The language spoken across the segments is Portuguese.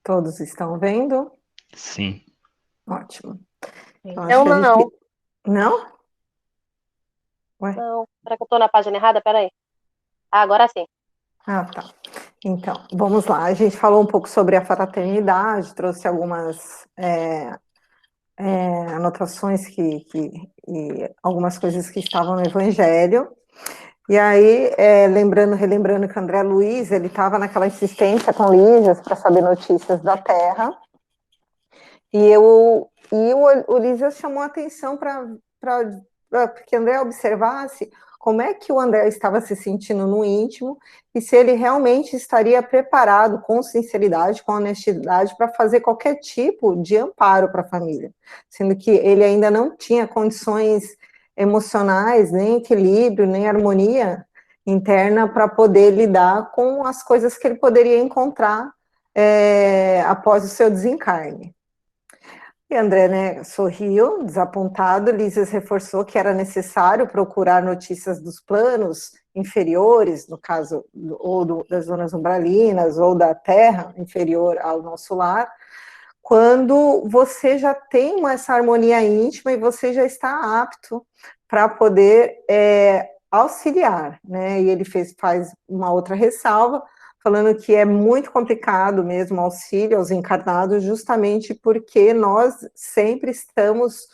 Todos estão vendo? Sim. Ótimo. Então, acho Eu que a gente... não, Não? Ué? não. Será que eu tô na página errada? Peraí. Ah, agora sim. Ah, tá. Então, vamos lá. A gente falou um pouco sobre a fraternidade, trouxe algumas anotações e algumas coisas que estavam no Evangelho. E aí, relembrando que o André Luiz, ele estava naquela insistência com Lísias para saber notícias da Terra. O Lísias chamou a atenção para que André observasse como é que o André estava se sentindo no íntimo e se ele realmente estaria preparado, com sinceridade, com honestidade, para fazer qualquer tipo de amparo para a família, sendo que ele ainda não tinha condições emocionais, nem equilíbrio, nem harmonia interna para poder lidar com as coisas que ele poderia encontrar após o seu desencarne. E André, né, sorriu, desapontado. Lísias reforçou que era necessário procurar notícias dos planos inferiores, no caso, das zonas umbralinas, ou da terra inferior ao nosso lar, quando você já tem essa harmonia íntima e você já está apto para poder auxiliar, né? E ele faz uma outra ressalva, falando que é muito complicado mesmo o auxílio aos encarnados, justamente porque nós sempre estamos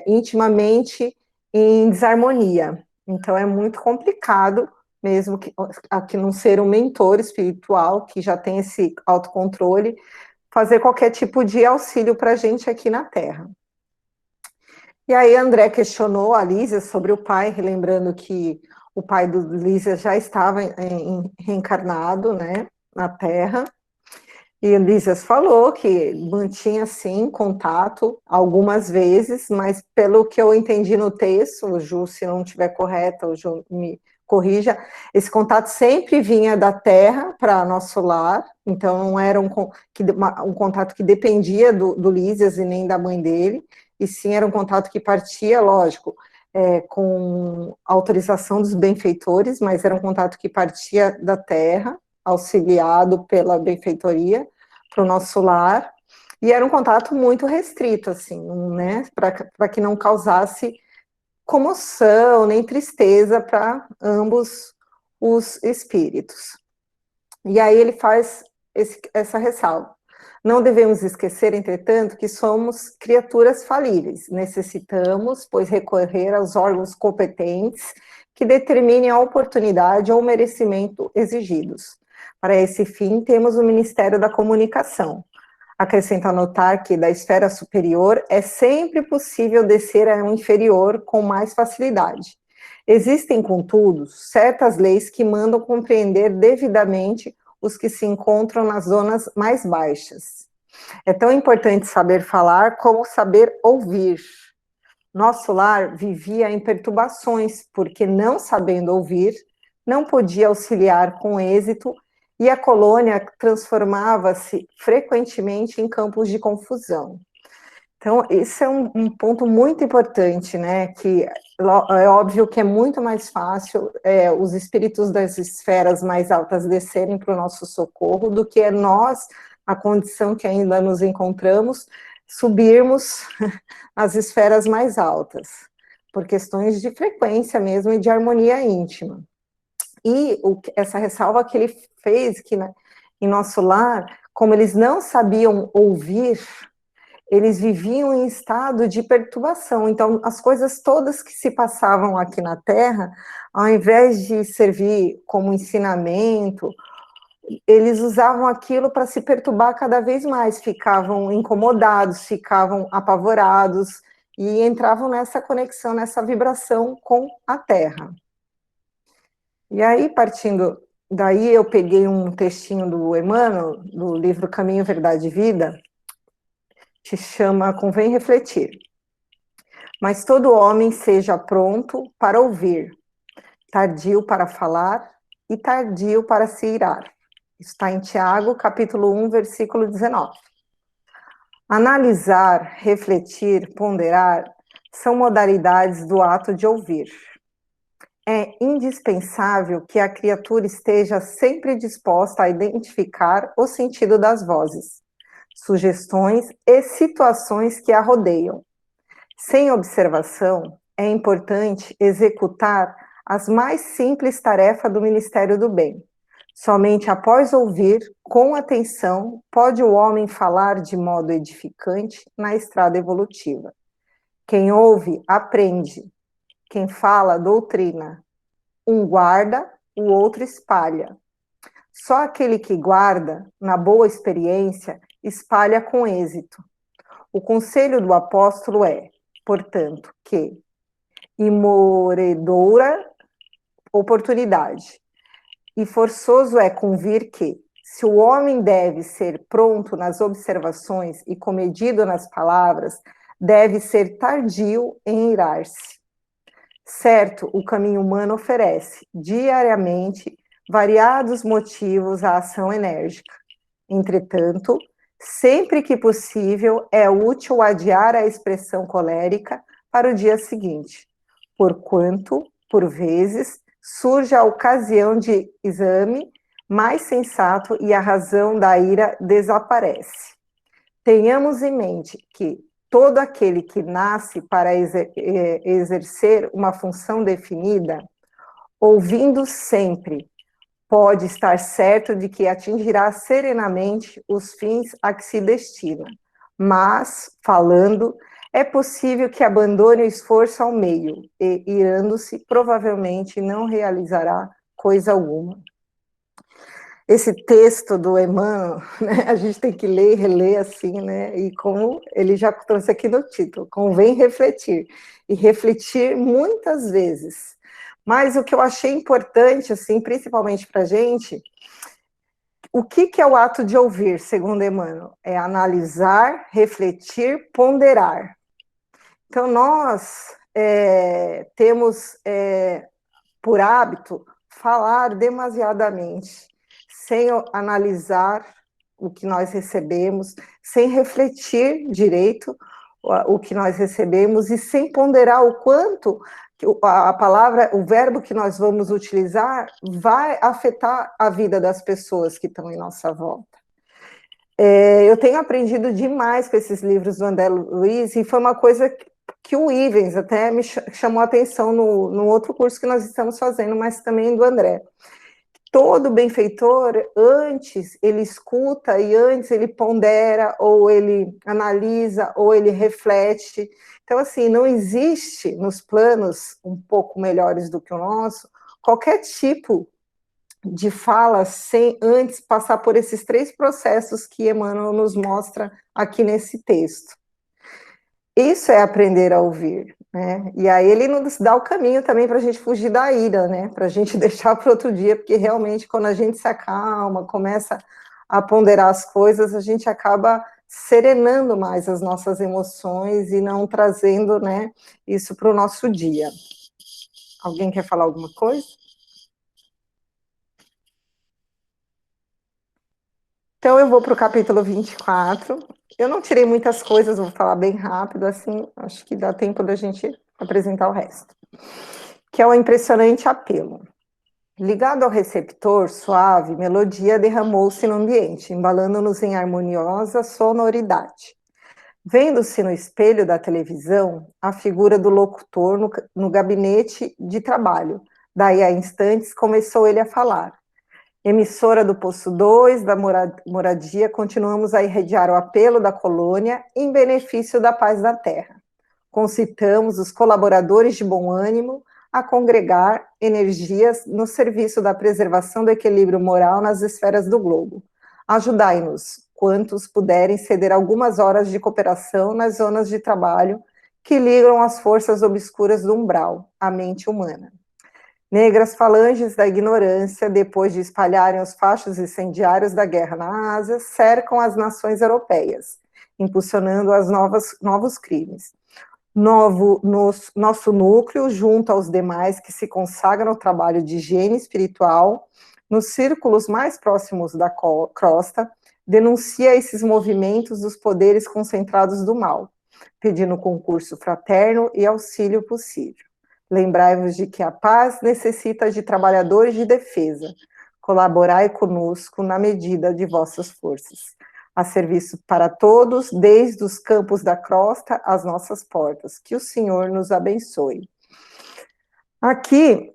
intimamente em desarmonia. Então é muito complicado, mesmo que aqui não ser um mentor espiritual, que já tem esse autocontrole, fazer qualquer tipo de auxílio para a gente aqui na Terra. E aí André questionou a Lísia sobre o pai, relembrando que o pai do Lísia já estava reencarnado, né, na Terra. E Lísias falou que mantinha, sim, contato algumas vezes, mas pelo que eu entendi no texto, o Ju, se não estiver correta, o Ju me corrija, esse contato sempre vinha da Terra para nosso lar, então não era um contato que dependia do Lísias e nem da mãe dele, e sim era um contato que partia, lógico, com autorização dos benfeitores, mas era um contato que partia da Terra, auxiliado pela benfeitoria, para o nosso lar, e era um contato muito restrito, assim, né, para que não causasse comoção, nem tristeza para ambos os espíritos. E aí ele faz essa ressalva. Não devemos esquecer, entretanto, que somos criaturas falíveis. Necessitamos, pois, recorrer aos órgãos competentes que determinem a oportunidade ou o merecimento exigidos. Para esse fim, temos o Ministério da Comunicação. Acrescenta notar que da esfera superior é sempre possível descer a um inferior com mais facilidade. Existem, contudo, certas leis que mandam compreender devidamente os que se encontram nas zonas mais baixas. É tão importante saber falar como saber ouvir. Nosso lar vivia em perturbações, porque não sabendo ouvir, não podia auxiliar com êxito e a colônia transformava-se frequentemente em campos de confusão. Então, esse é um ponto muito importante, né, que é óbvio que é muito mais fácil os espíritos das esferas mais altas descerem para o nosso socorro do que nós, a condição que ainda nos encontramos, subirmos as esferas mais altas, por questões de frequência mesmo e de harmonia íntima. E essa ressalva que ele fez, que em nosso lar, como eles não sabiam ouvir, eles viviam em estado de perturbação. Então, as coisas todas que se passavam aqui na Terra, ao invés de servir como ensinamento, eles usavam aquilo para se perturbar cada vez mais, ficavam incomodados, ficavam apavorados e entravam nessa conexão, nessa vibração com a Terra. E aí, partindo daí, eu peguei um textinho do Emmanuel, do livro Caminho, Verdade e Vida, que chama Convém Refletir. Mas todo homem seja pronto para ouvir, tardio para falar e tardio para se irar. Está em Tiago, capítulo 1, versículo 19. Analisar, refletir, ponderar são modalidades do ato de ouvir. é indispensável que a criatura esteja sempre disposta a identificar o sentido das vozes, sugestões e situações que a rodeiam. Sem observação, é importante executar as mais simples tarefas do Ministério do Bem. Somente após ouvir com atenção pode o homem falar de modo edificante na estrada evolutiva. Quem ouve, aprende. Quem fala, doutrina. Um guarda, o outro espalha. Só aquele que guarda, na boa experiência, espalha com êxito. O conselho do apóstolo é, portanto, que imoredoura oportunidade. E forçoso é convir que, se o homem deve ser pronto nas observações e comedido nas palavras, deve ser tardio em irar-se. Certo, o caminho humano oferece, diariamente, variados motivos à ação enérgica. Entretanto, sempre que possível, é útil adiar a expressão colérica para o dia seguinte, porquanto, por vezes, surge a ocasião de exame mais sensato e a razão da ira desaparece. Tenhamos em mente que todo aquele que nasce para exercer uma função definida, ouvindo sempre, pode estar certo de que atingirá serenamente os fins a que se destina. Mas, falando, é possível que abandone o esforço ao meio e, irando-se, provavelmente não realizará coisa alguma. Esse texto do Emmanuel, né, a gente tem que ler e reler assim, né? E como ele já trouxe aqui no título, convém refletir. E refletir muitas vezes. Mas o que eu achei importante, assim, principalmente para a gente, o que é o ato de ouvir, segundo Emmanuel? É analisar, refletir, ponderar. Então, nós temos por hábito falar demasiadamente, sem analisar o que nós recebemos, sem refletir direito o que nós recebemos e sem ponderar o quanto a palavra, o verbo que nós vamos utilizar vai afetar a vida das pessoas que estão em nossa volta. Eu tenho aprendido demais com esses livros do André Luiz e foi uma coisa que o Ivens até me chamou a atenção no outro curso que nós estamos fazendo, mas também do André. Todo benfeitor, antes ele escuta e antes ele pondera, ou ele analisa, ou ele reflete. Então, assim, não existe nos planos um pouco melhores do que o nosso, qualquer tipo de fala sem antes passar por esses 3 processos que Emmanuel nos mostra aqui nesse texto. Isso é aprender a ouvir, né? E aí ele nos dá o caminho também para a gente fugir da ira, né? Para a gente deixar para outro dia, porque realmente quando a gente se acalma, começa a ponderar as coisas, a gente acaba serenando mais as nossas emoções e não trazendo, né, isso para o nosso dia. Alguém quer falar alguma coisa? Então eu vou para o capítulo 24. Eu não tirei muitas coisas, vou falar bem rápido, assim, acho que dá tempo da gente apresentar o resto. Que é o impressionante apelo. Ligado ao receptor, suave melodia derramou-se no ambiente, embalando-nos em harmoniosa sonoridade. Vendo-se no espelho da televisão a figura do locutor no gabinete de trabalho. Daí a instantes começou ele a falar. Emissora do Poço 2, da moradia, continuamos a irradiar o apelo da colônia em benefício da paz da terra. Concitamos os colaboradores de bom ânimo a congregar energias no serviço da preservação do equilíbrio moral nas esferas do globo. Ajudai-nos, quantos puderem ceder algumas horas de cooperação nas zonas de trabalho que ligam as forças obscuras do umbral, a mente humana. Negras falanges da ignorância, depois de espalharem os fachos incendiários da guerra na Ásia, cercam as nações europeias, impulsionando novos crimes. Nosso núcleo, junto aos demais que se consagram ao trabalho de higiene espiritual, nos círculos mais próximos da crosta, denuncia esses movimentos dos poderes concentrados do mal, pedindo concurso fraterno e auxílio possível. Lembrai-vos de que a paz necessita de trabalhadores de defesa. Colaborai conosco na medida de vossas forças. A serviço para todos, desde os campos da crosta às nossas portas. Que o Senhor nos abençoe. Aqui,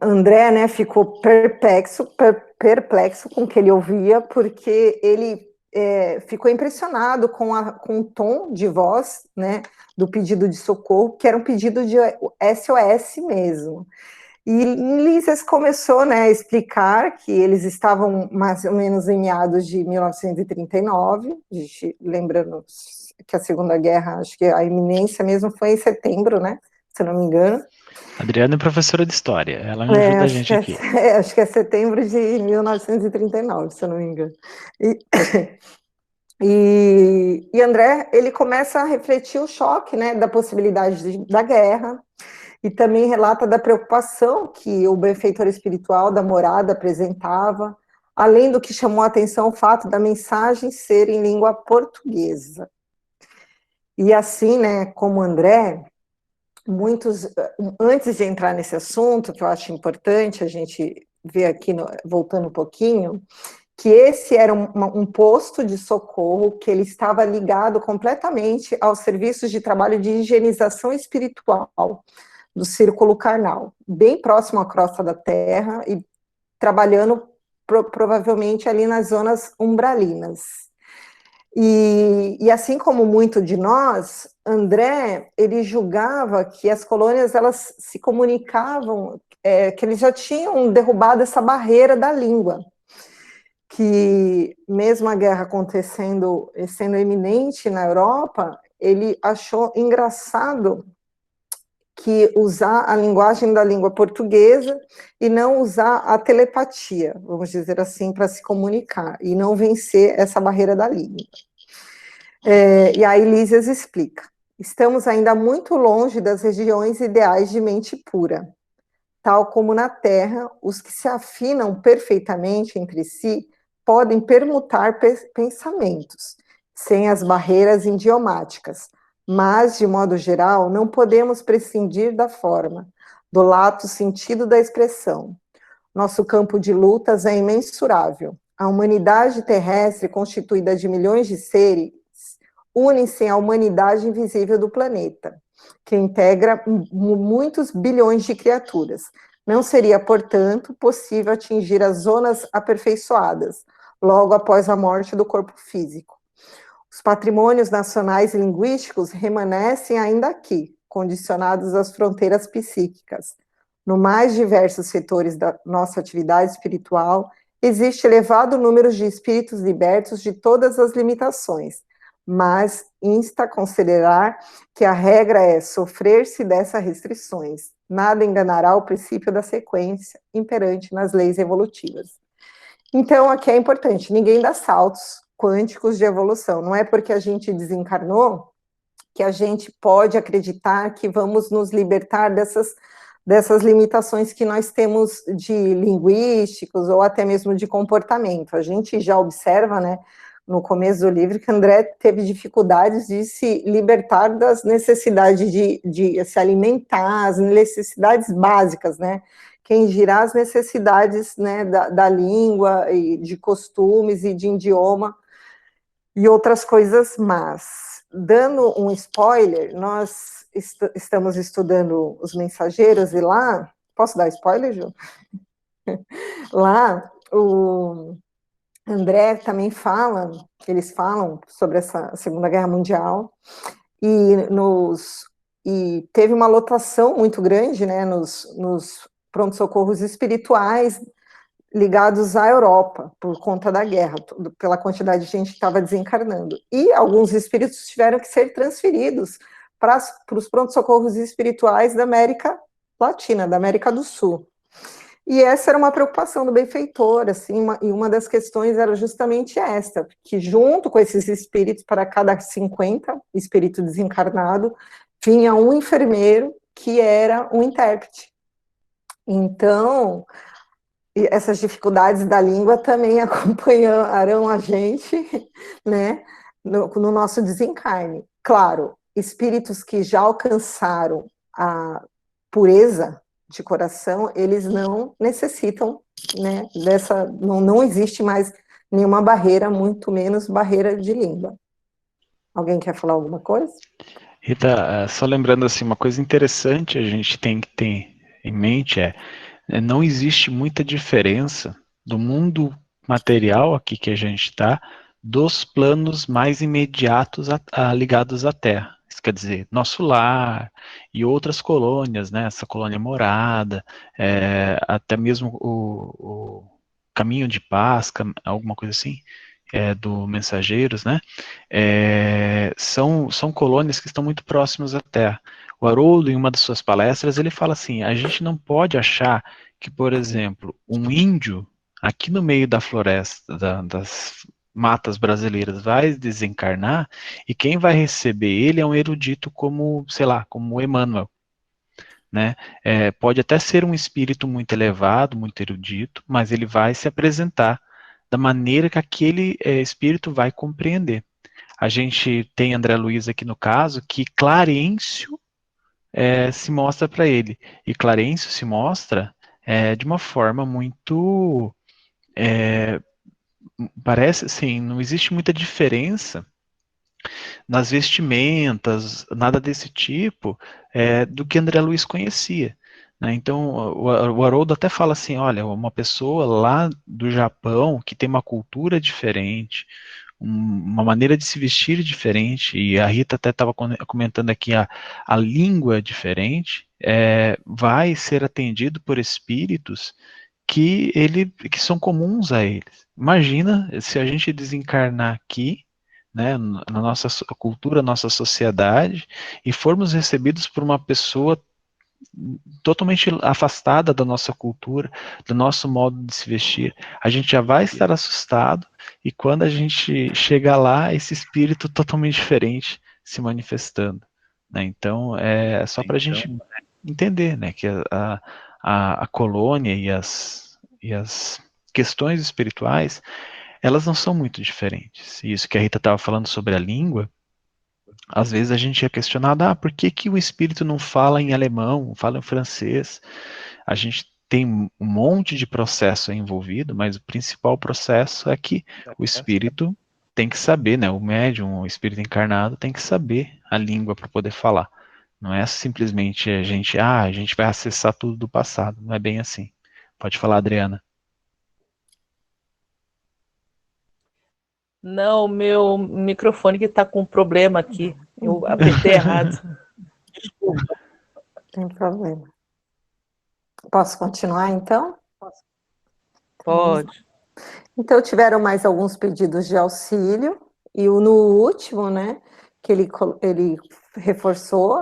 André, né, ficou perplexo com o que ele ouvia, porque ele ficou impressionado com o tom de voz, né, do pedido de socorro, que era um pedido de SOS mesmo. E Lises começou, né, a explicar que eles estavam mais ou menos em meados de 1939, lembrando que a Segunda Guerra, acho que a iminência mesmo foi em setembro, né, se eu não me engano. Adriana é professora de história, ela me ajuda a gente aqui. Acho que é setembro de 1939, se eu não me engano. E André, ele começa a refletir o choque, né, da possibilidade da guerra, e também relata da preocupação que o benfeitor espiritual da morada apresentava, além do que chamou a atenção o fato da mensagem ser em língua portuguesa. E assim, né, como André, muitos, antes de entrar nesse assunto, que eu acho importante a gente ver aqui, voltando um pouquinho, que esse era um posto de socorro que ele estava ligado completamente aos serviços de trabalho de higienização espiritual do círculo carnal, bem próximo à crosta da terra e trabalhando provavelmente ali nas zonas umbralinas. E assim como muito de nós, André, ele julgava que as colônias, elas se comunicavam, que eles já tinham derrubado essa barreira da língua, que mesmo a guerra acontecendo, sendo iminente na Europa, ele achou engraçado que usar a linguagem da língua portuguesa e não usar a telepatia, vamos dizer assim, para se comunicar, e não vencer essa barreira da língua. E aí Lísias explica: estamos ainda muito longe das regiões ideais de mente pura. Tal como na Terra, os que se afinam perfeitamente entre si podem permutar pensamentos, sem as barreiras idiomáticas, mas, de modo geral, não podemos prescindir da forma, do lato sentido da expressão. Nosso campo de lutas é imensurável. A humanidade terrestre, constituída de milhões de seres, une-se à humanidade invisível do planeta, que integra muitos bilhões de criaturas. Não seria, portanto, possível atingir as zonas aperfeiçoadas, logo após a morte do corpo físico. Os patrimônios nacionais e linguísticos remanescem ainda aqui, condicionados às fronteiras psíquicas. No mais diversos setores da nossa atividade espiritual, existe elevado número de espíritos libertos de todas as limitações, mas insta a considerar que a regra é sofrer-se dessas restrições. Nada enganará o princípio da sequência imperante nas leis evolutivas. Então, aqui é importante, ninguém dá saltos quânticos de evolução. Não é porque a gente desencarnou que a gente pode acreditar que vamos nos libertar dessas limitações que nós temos de linguísticos ou até mesmo de comportamento. A gente já observa, né, no começo do livro, que André teve dificuldades de se libertar das necessidades de se alimentar, as necessidades básicas, né? Quem dirá as necessidades, né, da língua, e de costumes e de idioma e outras coisas más. Dando um spoiler, nós estamos estudando os mensageiros e lá... Posso dar spoiler, Ju? Lá, o André também fala, eles falam sobre essa Segunda Guerra Mundial, e teve uma lotação muito grande, né, nos pronto-socorros espirituais ligados à Europa, por conta da guerra, pela quantidade de gente que estava desencarnando. E alguns espíritos tiveram que ser transferidos para os pronto-socorros espirituais da América Latina, da América do Sul. E essa era uma preocupação do benfeitor, assim, e uma das questões era justamente esta, que junto com esses espíritos, para cada 50 espírito desencarnado, vinha um enfermeiro que era um intérprete. Então, essas dificuldades da língua também acompanharão a gente, né, no nosso desencarne. Claro, espíritos que já alcançaram pureza de coração, eles não necessitam, né, não existe mais nenhuma barreira, muito menos barreira de língua. Alguém quer falar alguma coisa? Rita, só lembrando assim, uma coisa interessante a gente tem que ter em mente não existe muita diferença do mundo material aqui que a gente está dos planos mais imediatos ligados à Terra. Isso quer dizer, nosso lar e outras colônias, né? Essa colônia morada, até mesmo o caminho de paz, alguma coisa assim, do Mensageiros, né? São colônias que estão muito próximas à Terra. O Haroldo, em uma das suas palestras, ele fala assim, a gente não pode achar que, por exemplo, um índio aqui no meio da floresta, das matas brasileiras, vai desencarnar e quem vai receber ele é um erudito como, sei lá, como Emmanuel, né? Pode até ser um espírito muito elevado, muito erudito, mas ele vai se apresentar da maneira que aquele espírito vai compreender. A gente tem André Luiz aqui no caso, que Clarencio se mostra para ele. E Clarencio se mostra de uma forma muito. Parece assim, não existe muita diferença nas vestimentas, nada desse tipo, do que André Luiz conhecia. Né? Então, o Haroldo até fala assim: olha, uma pessoa lá do Japão que tem uma cultura diferente, uma maneira de se vestir diferente, e a Rita até estava comentando aqui a língua diferente, vai ser atendido por espíritos que são comuns a eles. Imagina se a gente desencarnar aqui, né, na nossa cultura, nossa sociedade, e formos recebidos por uma pessoa totalmente afastada da nossa cultura, do nosso modo de se vestir, a gente já vai estar assustado, e quando a gente chegar lá, esse espírito totalmente diferente se manifestando. Né? Então, é só para a gente entender, né, que a colônia e as questões espirituais, elas não são muito diferentes. E isso que a Rita estava falando sobre a língua, às vezes a gente é questionado, por que que o espírito não fala em alemão, fala em francês? A gente tem um monte de processo envolvido, mas o principal processo é que o espírito tem que saber, né? O médium, o espírito encarnado tem que saber a língua para poder falar. Não é simplesmente a gente vai acessar tudo do passado. Não é bem assim. Pode falar, Adriana. Não, meu microfone que está com problema aqui. Eu apertei errado. Desculpa. Não tem problema. Posso continuar, então? Pode. Então, tiveram mais alguns pedidos de auxílio, e no último, né, que ele reforçou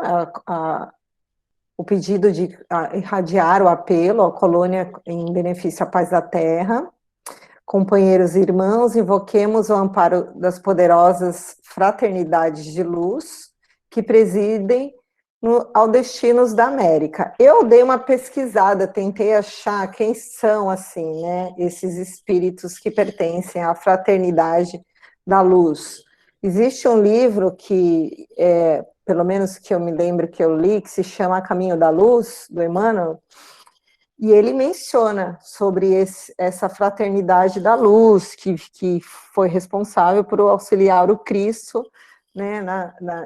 o pedido de irradiar o apelo à colônia em benefício à paz da terra. Companheiros e irmãos, invoquemos o amparo das poderosas fraternidades de luz que presidem ao destinos da América. Eu dei uma pesquisada, tentei achar quem são, assim, né, esses espíritos que pertencem à fraternidade da luz. Existe um livro que, pelo menos que eu me lembro que eu li, que se chama Caminho da Luz, do Emmanuel, e ele menciona sobre essa fraternidade da luz, que foi responsável por auxiliar o Cristo, né,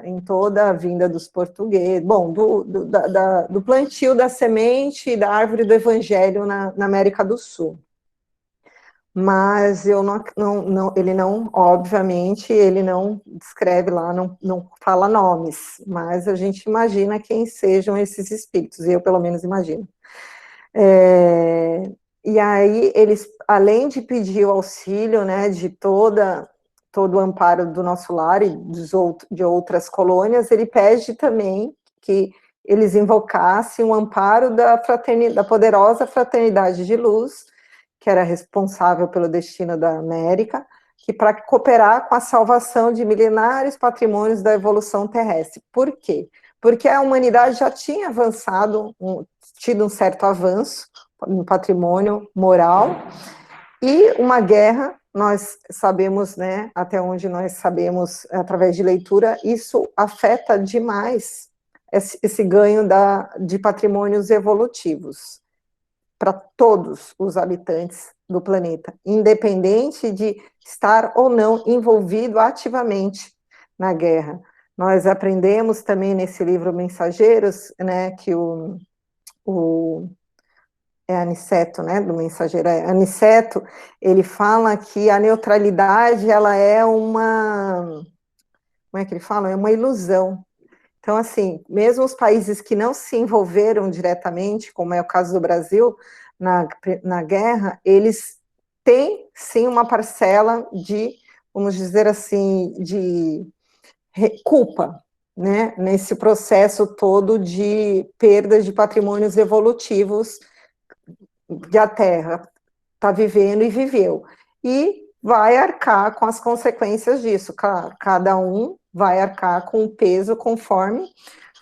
em toda a vinda dos portugueses, bom, do plantio da semente e da árvore do Evangelho na América do Sul. Mas ele não, obviamente, ele não descreve lá, não fala nomes, mas a gente imagina quem sejam esses espíritos, eu pelo menos imagino. E aí eles, além de pedir o auxílio, né, de todo o amparo do nosso lar e de outras colônias, ele pede também que eles invocassem o amparo da poderosa fraternidade de luz, que era responsável pelo destino da América, que para cooperar com a salvação de milenares patrimônios da evolução terrestre. Por quê? Porque a humanidade já tinha avançado, tido um certo avanço no patrimônio moral, e uma guerra, nós sabemos, né, até onde nós sabemos, através de leitura, isso afeta demais esse ganho de patrimônios evolutivos para todos os habitantes do planeta, independente de estar ou não envolvido ativamente na guerra. Nós aprendemos também nesse livro Mensageiros, né, que Aniceto, né, do Mensageiro, Aniceto, ele fala que a neutralidade, ela é como é que ele fala? É uma ilusão. Então, assim, mesmo os países que não se envolveram diretamente, como é o caso do Brasil, na guerra, eles têm, sim, uma parcela de, vamos dizer assim, de culpa, né, nesse processo todo de perda de patrimônios evolutivos que a Terra está vivendo e viveu. E vai arcar com as consequências disso. Cada um vai arcar com o peso conforme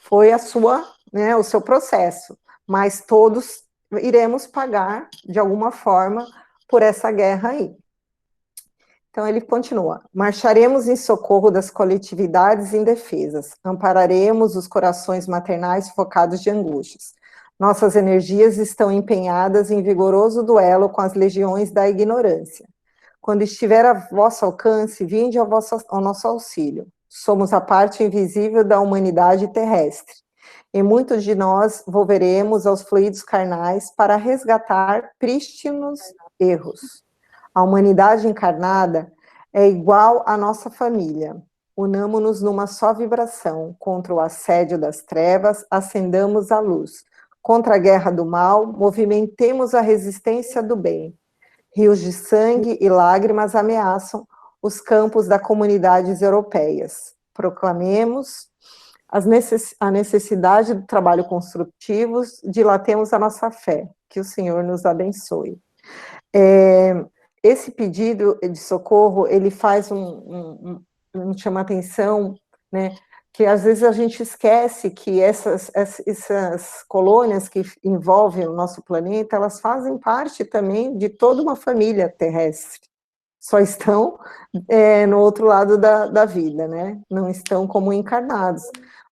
foi o seu processo. Mas todos iremos pagar, de alguma forma, por essa guerra aí. Então ele continua: marcharemos em socorro das coletividades indefesas, ampararemos os corações maternais focados de angústias. Nossas energias estão empenhadas em vigoroso duelo com as legiões da ignorância. Quando estiver a vosso alcance, vinde ao nosso auxílio. Somos a parte invisível da humanidade terrestre. E muitos de nós volveremos aos fluidos carnais para resgatar prístinos erros. A humanidade encarnada é igual à nossa família. Unamo-nos numa só vibração. Contra o assédio das trevas, acendamos a luz. Contra a guerra do mal, movimentemos a resistência do bem. Rios de sangue e lágrimas ameaçam os campos das comunidades europeias. Proclamemos a necessidade do trabalho construtivo, dilatemos a nossa fé. Que o Senhor nos abençoe. Esse pedido de socorro, ele faz chama atenção, né, que às vezes a gente esquece que essas colônias que envolvem o nosso planeta, elas fazem parte também de toda uma família terrestre, só estão no outro lado da vida, né, não estão como encarnados,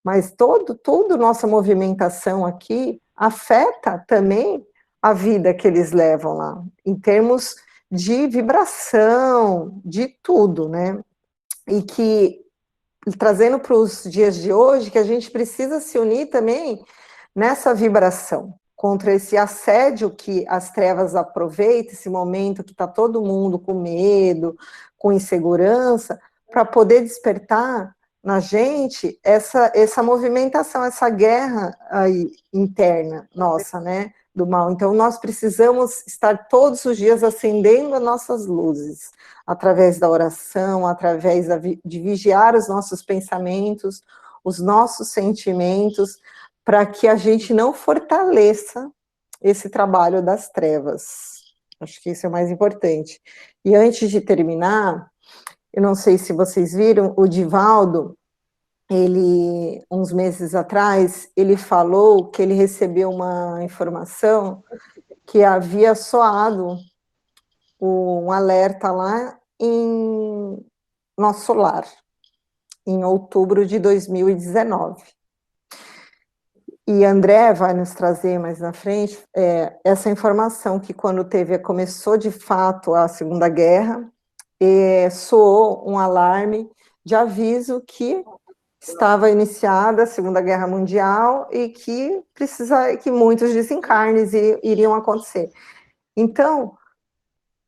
mas toda nossa movimentação aqui afeta também a vida que eles levam lá, em termos de vibração, de tudo, né, e trazendo para os dias de hoje, que a gente precisa se unir também nessa vibração, contra esse assédio que as trevas aproveitam, esse momento que está todo mundo com medo, com insegurança, para poder despertar na gente essa movimentação, essa guerra aí interna nossa, né, do mal. Então, nós precisamos estar todos os dias acendendo as nossas luzes, através da oração, através de vigiar os nossos pensamentos, os nossos sentimentos, para que a gente não fortaleça esse trabalho das trevas. Acho que isso é o mais importante. E antes de terminar, eu não sei se vocês viram, o Divaldo, ele, uns meses atrás, ele falou que ele recebeu uma informação que havia soado um alerta lá em nosso lar, em outubro de 2019. E André vai nos trazer mais na frente essa informação que quando começou de fato a Segunda Guerra, soou um alarme de aviso que estava iniciada a Segunda Guerra Mundial e que muitos desencarnes iriam acontecer. Então,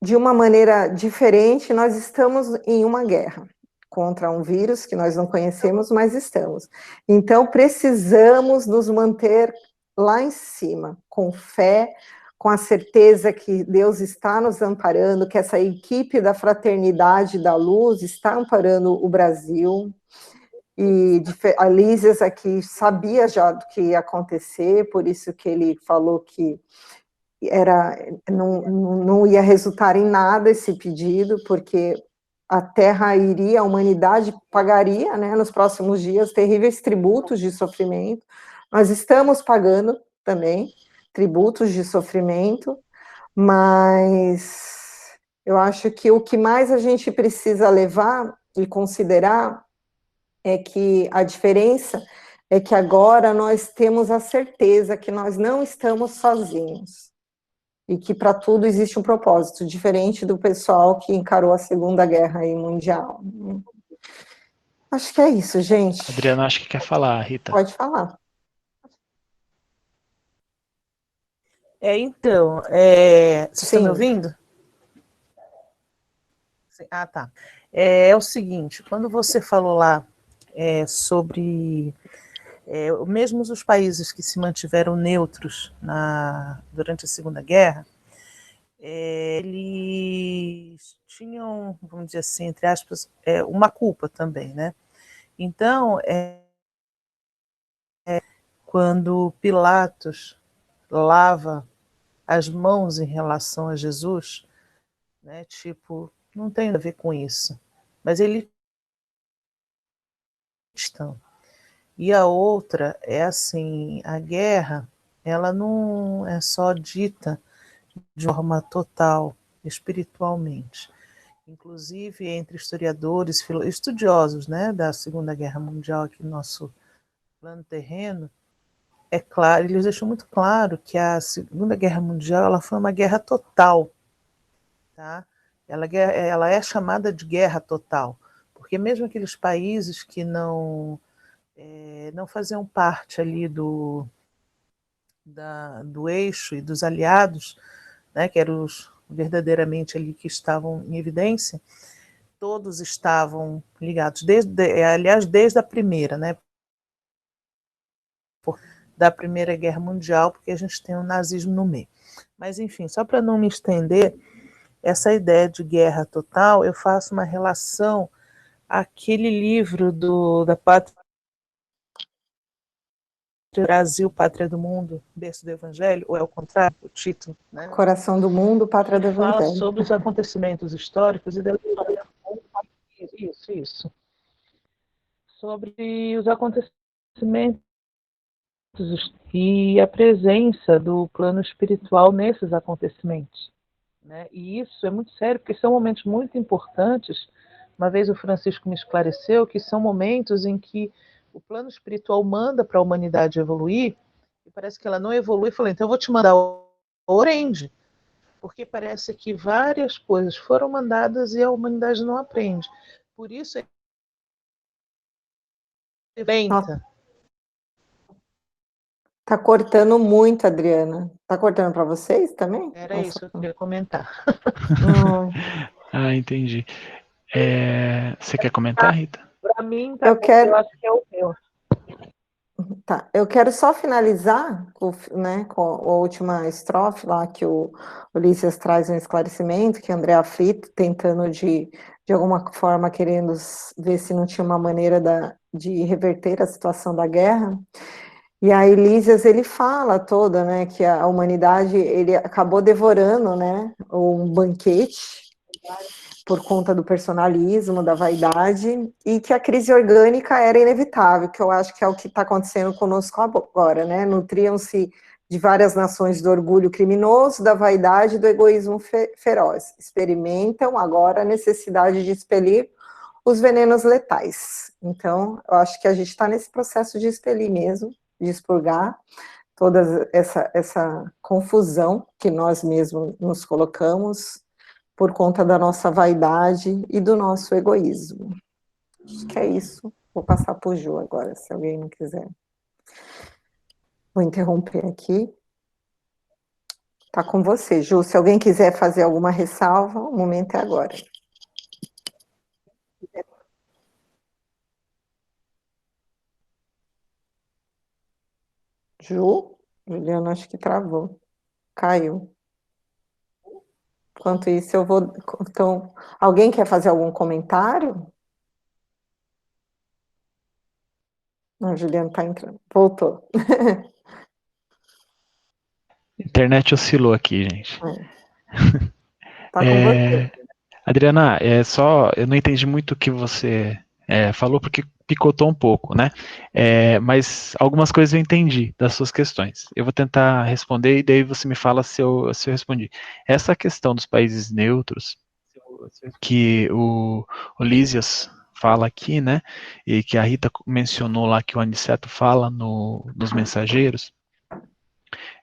de uma maneira diferente, nós estamos em uma guerra contra um vírus que nós não conhecemos, mas estamos. Então, precisamos nos manter lá em cima, com fé, com a certeza que Deus está nos amparando, que essa equipe da Fraternidade da Luz está amparando o Brasil. E a Lísias aqui sabia já do que ia acontecer, por isso que ele falou que não ia resultar em nada esse pedido, porque a Terra a humanidade pagaria, né, nos próximos dias, terríveis tributos de sofrimento. Nós estamos pagando também tributos de sofrimento, mas eu acho que o que mais a gente precisa levar e considerar é que a diferença é que agora nós temos a certeza que nós não estamos sozinhos e que para tudo existe um propósito, diferente do pessoal que encarou a Segunda Guerra aí Mundial. Acho que é isso, gente. Adriana, acho que quer falar, Rita. Pode falar. Então, vocês estão me Sim. ouvindo? Ah, tá. É o seguinte, quando você falou lá sobre mesmo os países que se mantiveram neutros durante a Segunda Guerra, eles tinham, vamos dizer assim, entre aspas, uma culpa também, né? Então, quando Pilatos lava as mãos em relação a Jesus, né? Tipo, não tem a ver com isso, mas ele está. E a outra é assim, a guerra, ela não é só dita de forma total, espiritualmente. Inclusive, entre historiadores, estudiosos, né, da Segunda Guerra Mundial aqui no nosso plano terreno, é claro, eles deixam muito claro que a Segunda Guerra Mundial ela foi uma guerra total. Tá? Ela é chamada de guerra total, porque mesmo aqueles países que não faziam parte ali do eixo e dos aliados, né, que eram os verdadeiramente ali que estavam em evidência, todos estavam ligados, aliás, desde a primeira, né, da Primeira Guerra Mundial, porque a gente tem o nazismo no meio. Mas, enfim, só para não me estender, essa ideia de guerra total, eu faço uma relação àquele livro da Pátria Brasil, Pátria do Mundo, Berço do Evangelho, ou é o contrário, o título, né? Coração do Mundo, Pátria do Evangelho. Fala sobre os acontecimentos históricos e da história. Isso. Sobre os acontecimentos e a presença do plano espiritual nesses acontecimentos, né? E isso é muito sério, porque são momentos muito importantes. Uma vez o Francisco me esclareceu que são momentos em que o plano espiritual manda para a humanidade evoluir, e parece que ela não evolui, e falou, então eu vou te mandar o Orende, porque parece que várias coisas foram mandadas e a humanidade não aprende. Por isso é lenta. Tá cortando muito, Adriana. Tá cortando para vocês também? Era isso que eu queria comentar. Entendi. Você quer comentar, Rita? Para mim, eu acho que é o meu. Tá, eu quero só finalizar com a última estrofe lá que o Ulisses traz um esclarecimento, que André Aflito, tentando de alguma forma, querendo ver se não tinha uma maneira de reverter a situação da guerra. E aí Lísias, ele fala toda, né, que a humanidade, ele acabou devorando, né, um banquete por conta do personalismo, da vaidade, e que a crise orgânica era inevitável, que eu acho que é o que está acontecendo conosco agora, né? Nutriam-se de várias nações do orgulho criminoso, da vaidade e do egoísmo feroz. Experimentam agora a necessidade de expelir os venenos letais. Então, eu acho que a gente está nesse processo de expelir mesmo, de expurgar toda essa confusão que nós mesmos nos colocamos, por conta da nossa vaidade e do nosso egoísmo. Acho que é isso. Vou passar para o Ju agora, se alguém não quiser. Vou interromper aqui. Tá com você, Ju. Se alguém quiser fazer alguma ressalva, o momento é agora. Ju? Juliana, acho que travou. Caiu. Enquanto isso, eu vou... Então, alguém quer fazer algum comentário? Não, Juliana está entrando. Voltou. A internet oscilou aqui, gente. Tá com você. Adriana, eu não entendi muito o que você falou, porque picotou um pouco, né? Mas algumas coisas eu entendi das suas questões. Eu vou tentar responder e daí você me fala se eu respondi. Essa questão dos países neutros, que o Lísias fala aqui, né, e que a Rita mencionou lá, que o Aniceto fala nos Mensageiros,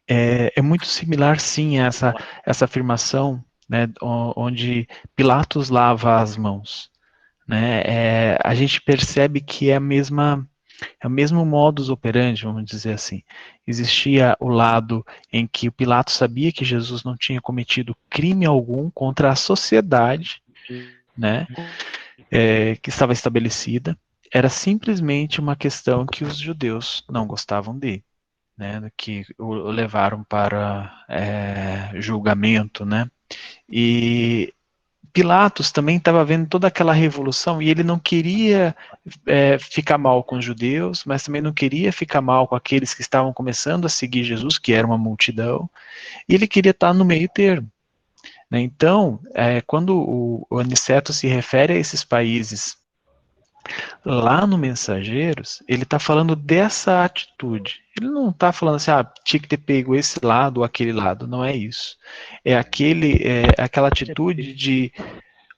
é muito similar, sim, a essa afirmação, né, onde Pilatos lava as mãos, né, a gente percebe que é o mesmo modus operandi, vamos dizer assim. Existia o lado em que o Pilatos sabia que Jesus não tinha cometido crime algum contra a sociedade, né, que estava estabelecida. Era simplesmente uma questão que os judeus não gostavam dele, né, que o levaram para julgamento, né. E Pilatos também estava vendo toda aquela revolução e ele não queria ficar mal com os judeus, mas também não queria ficar mal com aqueles que estavam começando a seguir Jesus, que era uma multidão, e ele queria estar no meio termo, né? Então, quando o Aniceto se refere a esses países lá no Mensageiros, ele está falando dessa atitude. Ele não está falando assim, tinha que ter pego esse lado ou aquele lado, não é isso. É aquela atitude de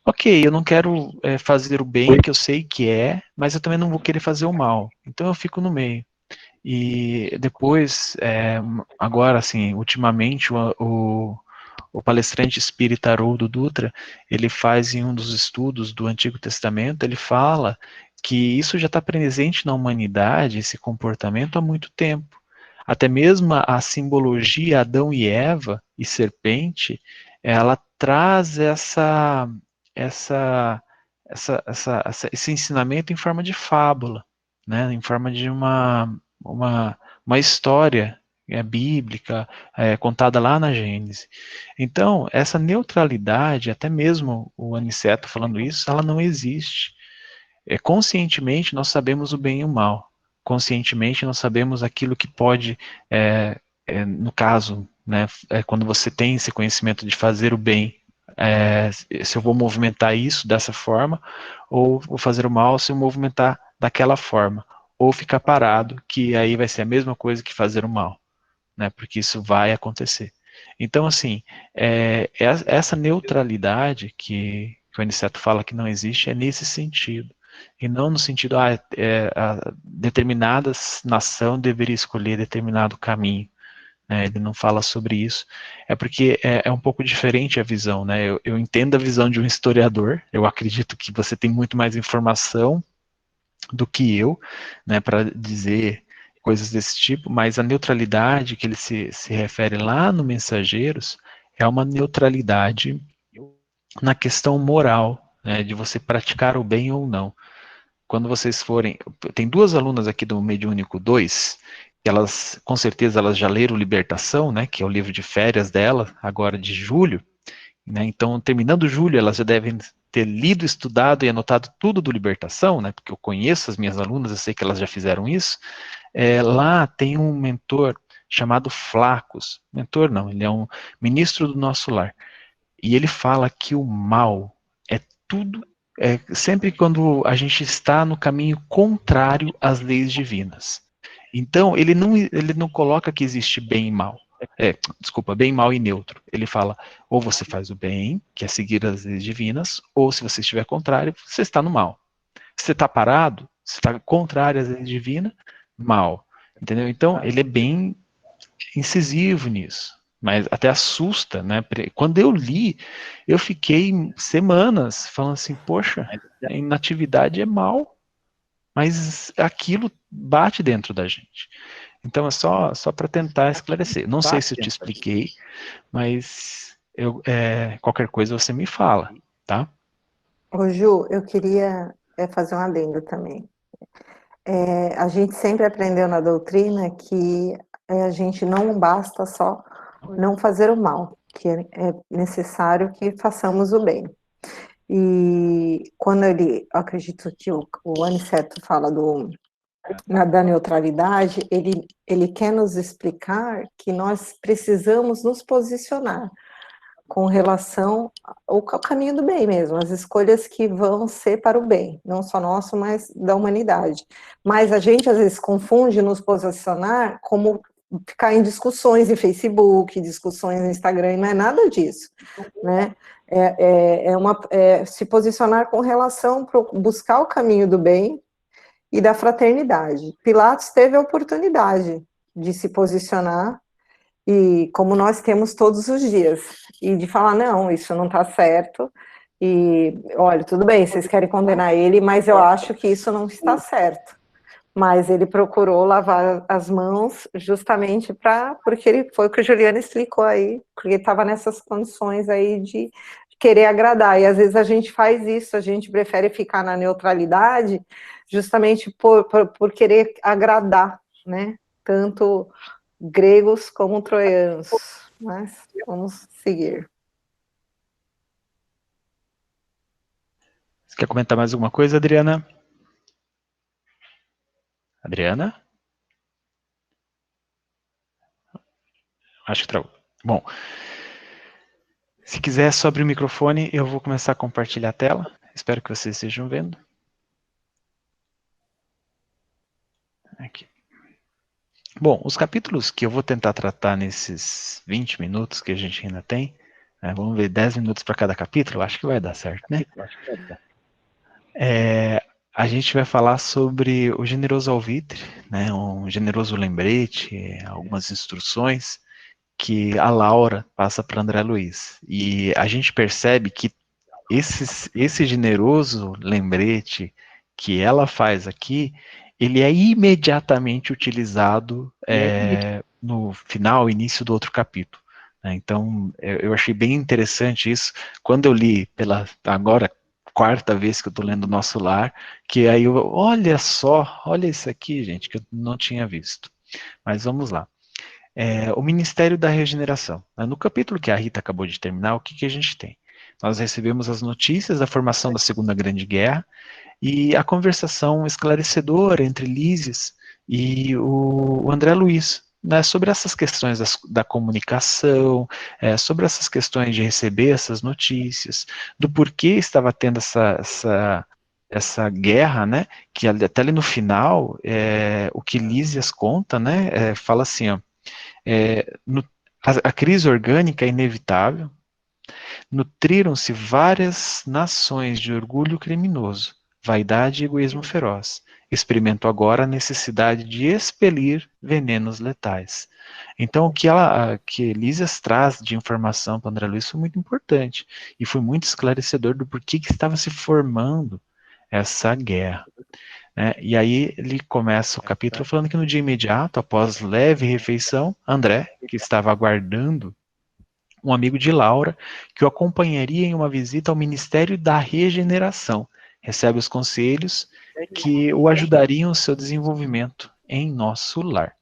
ok, eu não quero fazer o bem, que eu sei que mas eu também não vou querer fazer o mal. Então eu fico no meio. E depois, agora assim, ultimamente, o palestrante espírita Haroldo Dutra, ele faz em um dos estudos do Antigo Testamento, ele fala que isso já está presente na humanidade, esse comportamento, há muito tempo. Até mesmo a simbologia Adão e Eva e serpente, ela traz esse ensinamento em forma de fábula, né, em forma de uma história bíblica, contada lá na Gênesis. Então, essa neutralidade, até mesmo o Aniceto falando isso, ela não existe. Conscientemente, nós sabemos o bem e o mal. Conscientemente, nós sabemos aquilo que pode, no caso, né, quando você tem esse conhecimento de fazer o bem, se eu vou movimentar isso dessa forma, ou vou fazer o mal se eu movimentar daquela forma, ou ficar parado, que aí vai ser a mesma coisa que fazer o mal, né, porque isso vai acontecer. Então, assim, essa neutralidade que o Aniceto fala que não existe é nesse sentido, e não no sentido, a determinada nação deveria escolher determinado caminho, né, ele não fala sobre isso, porque é um pouco diferente a visão, né, eu entendo a visão de um historiador, eu acredito que você tem muito mais informação do que eu, né, para dizer coisas desse tipo, mas a neutralidade que ele se refere lá no Mensageiros é uma neutralidade na questão moral, né, de você praticar o bem ou não. Quando vocês forem, tem duas alunas aqui do Mediúnico 2, que elas, com certeza, elas já leram Libertação, né, que é o livro de férias dela, agora de julho, né, então, terminando julho, elas já devem ter lido, estudado e anotado tudo do Libertação, né, porque eu conheço as minhas alunas, eu sei que elas já fizeram isso. Lá tem um mentor chamado Flacos, mentor não, ele é um ministro do nosso lar, e ele fala que o mal é tudo, sempre quando a gente está no caminho contrário às leis divinas. Então, ele não coloca que existe bem e mal. Desculpa, bem, mal e neutro. Ele fala, ou você faz o bem, que é seguir as leis divinas, ou se você estiver contrário, você está no mal. Se você está parado, você está contrário às leis divinas, mal. Entendeu? Então, ele é bem incisivo nisso. Mas até assusta, né? Quando eu li, eu fiquei semanas falando assim, poxa, a inatividade é mal, mas aquilo bate dentro da gente. Então é só para tentar esclarecer. Não sei se eu te expliquei, mas qualquer coisa você me fala, tá? Ô Ju, eu queria fazer um adendo também. A gente sempre aprendeu na doutrina que a gente não basta só não fazer o mal, que é necessário que façamos o bem. E quando acredito que o Aniceto fala da neutralidade, ele quer nos explicar que nós precisamos nos posicionar com relação ao caminho do bem mesmo, as escolhas que vão ser para o bem, não só nosso, mas da humanidade. Mas a gente às vezes confunde nos posicionar como ficar em discussões em Facebook, discussões no Instagram, não é nada disso, né? Se posicionar com relação para buscar o caminho do bem e da fraternidade. Pilatos teve a oportunidade de se posicionar, e como nós temos todos os dias, e de falar, não, isso não está certo, e, olha, tudo bem, vocês querem condenar ele, mas eu acho que isso não está certo. Mas ele procurou lavar as mãos justamente porque ele foi o que o Juliano explicou aí, porque estava nessas condições aí de querer agradar, e às vezes a gente faz isso, a gente prefere ficar na neutralidade justamente por querer agradar, né, tanto gregos como troianos, mas vamos seguir. Você quer comentar mais alguma coisa, Adriana? Adriana? Acho que travou. Bom, se quiser, só abrir o microfone, eu vou começar a compartilhar a tela. Espero que vocês estejam vendo. Aqui. Bom, os capítulos que eu vou tentar tratar nesses 20 minutos que a gente ainda tem, né, vamos ver 10 minutos para cada capítulo, acho que vai dar certo, né? A gente vai falar sobre o generoso alvitre, né, um generoso lembrete, algumas instruções que a Laura passa para André Luiz. E a gente percebe que esse generoso lembrete que ela faz aqui, ele é imediatamente utilizado no final, início do outro capítulo. Então, eu achei bem interessante isso. Quando eu li pela agora quarta vez que eu estou lendo o Nosso Lar, que aí olha só, olha isso aqui, gente, que eu não tinha visto. Mas vamos lá. O Ministério da Regeneração. No capítulo que a Rita acabou de terminar, o que a gente tem? Nós recebemos as notícias da formação da Segunda Grande Guerra e a conversação esclarecedora entre Lísias e o André Luiz, né, sobre essas questões da comunicação, sobre essas questões de receber essas notícias, do porquê estava tendo essa guerra, né, que até ali no final, o que Lísias conta, né, fala assim, ó, a crise orgânica é inevitável, nutriram-se várias nações de orgulho criminoso, vaidade e egoísmo feroz. Experimento agora a necessidade de expelir venenos letais. Então, o que Elísias traz de informação para André Luiz foi muito importante e foi muito esclarecedor do porquê que estava se formando essa guerra. E aí ele começa o capítulo falando que no dia imediato, após leve refeição, André, que estava aguardando um amigo de Laura, que o acompanharia em uma visita ao Ministério da Regeneração, recebe os conselhos que o ajudariam no seu desenvolvimento em nosso lar.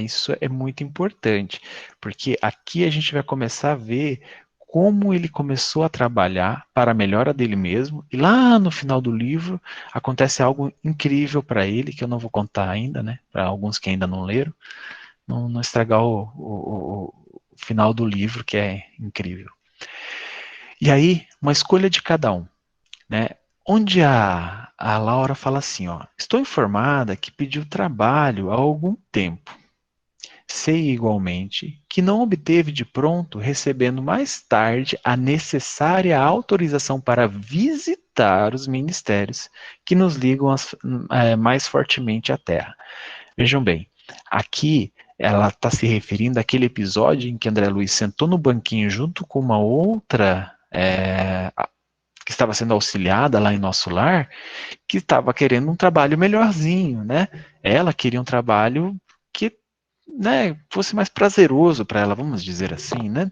Isso é muito importante, porque aqui a gente vai começar a ver como ele começou a trabalhar para a melhora dele mesmo, e lá no final do livro acontece algo incrível para ele, que eu não vou contar ainda, né, para alguns que ainda não leram, não estragar o final do livro, que é incrível. E aí, uma escolha de cada um, né, onde a Laura fala assim, ó, estou informada que pediu trabalho há algum tempo. Sei igualmente que não obteve de pronto, recebendo mais tarde a necessária autorização para visitar os ministérios que nos ligam mais fortemente à Terra. Vejam bem, aqui ela está se referindo àquele episódio em que André Luiz sentou no banquinho junto com uma outra que estava sendo auxiliada lá em Nosso Lar, que estava querendo um trabalho melhorzinho, né? Ela queria um trabalho que, né, fosse mais prazeroso para ela, vamos dizer assim, né?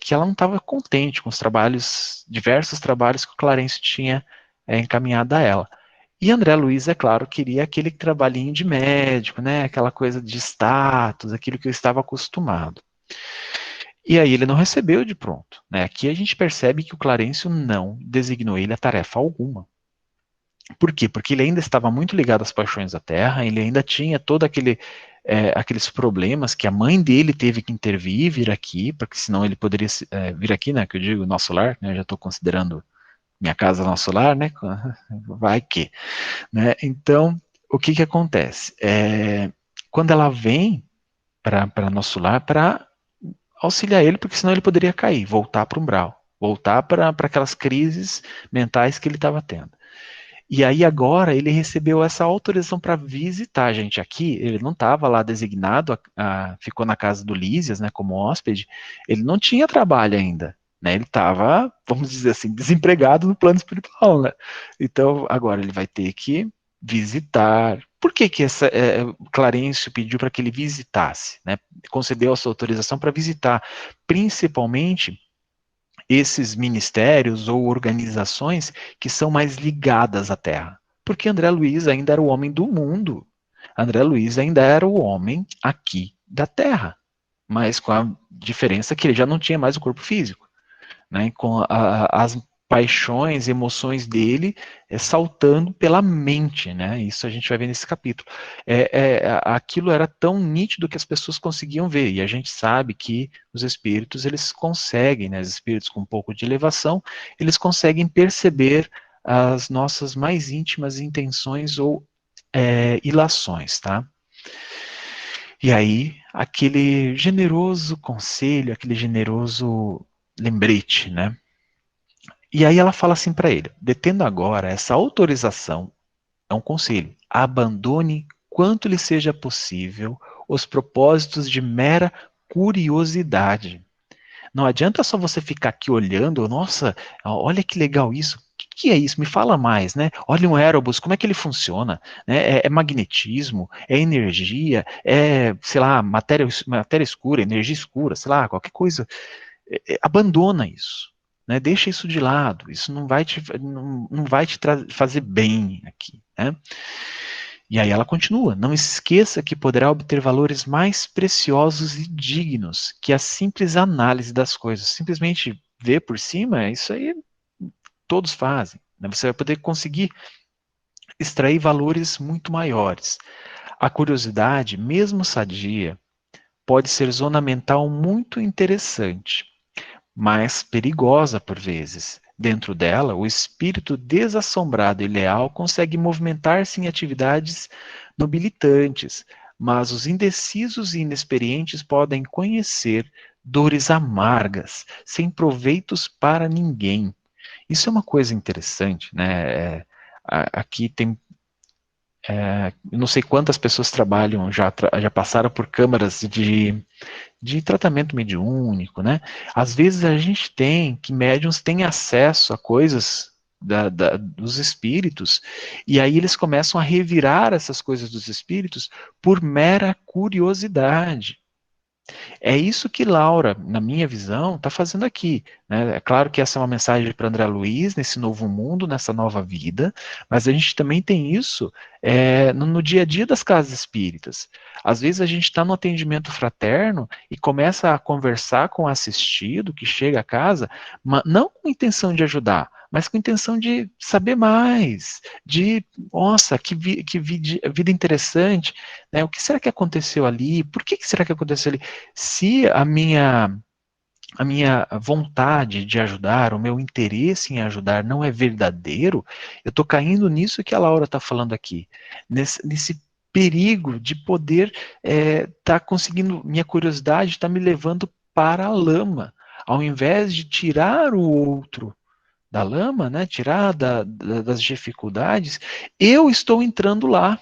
Que ela não estava contente com os trabalhos, diversos trabalhos que o Clarencio tinha encaminhado a ela. E André Luiz, é claro, queria aquele trabalhinho de médico, né? Aquela coisa de status, aquilo que eu estava acostumado. E aí ele não recebeu de pronto, né? Aqui a gente percebe que o Clarencio não designou ele a tarefa alguma. Por quê? Porque ele ainda estava muito ligado às paixões da terra, ele ainda tinha todo aqueles problemas que a mãe dele teve que intervir e vir aqui, porque senão ele poderia vir aqui, né? Que eu digo, nosso lar, né? Eu já estou considerando minha casa nosso lar, né? Vai que, né? Então, o que acontece? Quando ela vem para nosso lar, para auxiliar ele, porque senão ele poderia cair, voltar para o umbral, voltar para aquelas crises mentais que ele estava tendo. E aí agora ele recebeu essa autorização para visitar a gente aqui. Ele não estava lá designado, ficou na casa do Lísias, né, como hóspede. Ele não tinha trabalho ainda, né? Ele estava, vamos dizer assim, desempregado no plano espiritual, né? Então agora ele vai ter que visitar. Por que que Clarencio pediu para que ele visitasse, né? Concedeu essa autorização para visitar, principalmente esses ministérios ou organizações que são mais ligadas à Terra. Porque André Luiz ainda era o homem do mundo. André Luiz ainda era o homem aqui da Terra, mas com a diferença que ele já não tinha mais o corpo físico, né? Com as paixões, emoções dele saltando pela mente, né? Isso a gente vai ver nesse capítulo. Aquilo era tão nítido que as pessoas conseguiam ver, e a gente sabe que os espíritos, eles conseguem, né? Os espíritos com um pouco de elevação, eles conseguem perceber as nossas mais íntimas intenções ou ilações, tá? E aí, aquele generoso conselho, aquele generoso lembrete, né? E aí ela fala assim para ele: detendo agora essa autorização, é um conselho, abandone quanto lhe seja possível os propósitos de mera curiosidade. Não adianta só você ficar aqui olhando, nossa, olha que legal isso. O que é isso? Me fala mais, né? Olha um aerobus, como é que ele funciona? Né? É magnetismo, é energia, sei lá, matéria escura, energia escura, sei lá, qualquer coisa. Abandona isso. Né? Deixa isso de lado. Isso não vai te fazer bem aqui. Né? E aí ela continua: não esqueça que poderá obter valores mais preciosos e dignos que a simples análise das coisas. Simplesmente ver por cima, isso aí todos fazem. Né? Você vai poder conseguir extrair valores muito maiores. A curiosidade, mesmo sadia, pode ser zona mental muito interessante, mas perigosa por vezes. Dentro dela, o espírito desassombrado e leal consegue movimentar-se em atividades nobilitantes, mas os indecisos e inexperientes podem conhecer dores amargas, sem proveitos para ninguém. Isso é uma coisa interessante, né? Aqui tem eu não sei quantas pessoas trabalham, já passaram por câmaras de tratamento mediúnico, né? Às vezes a gente tem que médiums têm acesso a coisas dos espíritos, e aí eles começam a revirar essas coisas dos espíritos por mera curiosidade. É isso que Laura, na minha visão, está fazendo aqui. Né? É claro que essa é uma mensagem para André Luiz, nesse novo mundo, nessa nova vida, mas a gente também tem isso no dia a dia das casas espíritas. Às vezes a gente está no atendimento fraterno e começa a conversar com o assistido que chega a casa, não com intenção de ajudar, mas com intenção de saber mais, nossa, vida interessante, né? O que será que aconteceu ali? Por que será que aconteceu ali? Se a minha vontade de ajudar, o meu interesse em ajudar não é verdadeiro, eu estou caindo nisso que a Laura está falando aqui, nesse perigo de poder tá conseguindo, minha curiosidade está me levando para a lama, ao invés de tirar o outro da lama, né, tirar das dificuldades, eu estou entrando lá.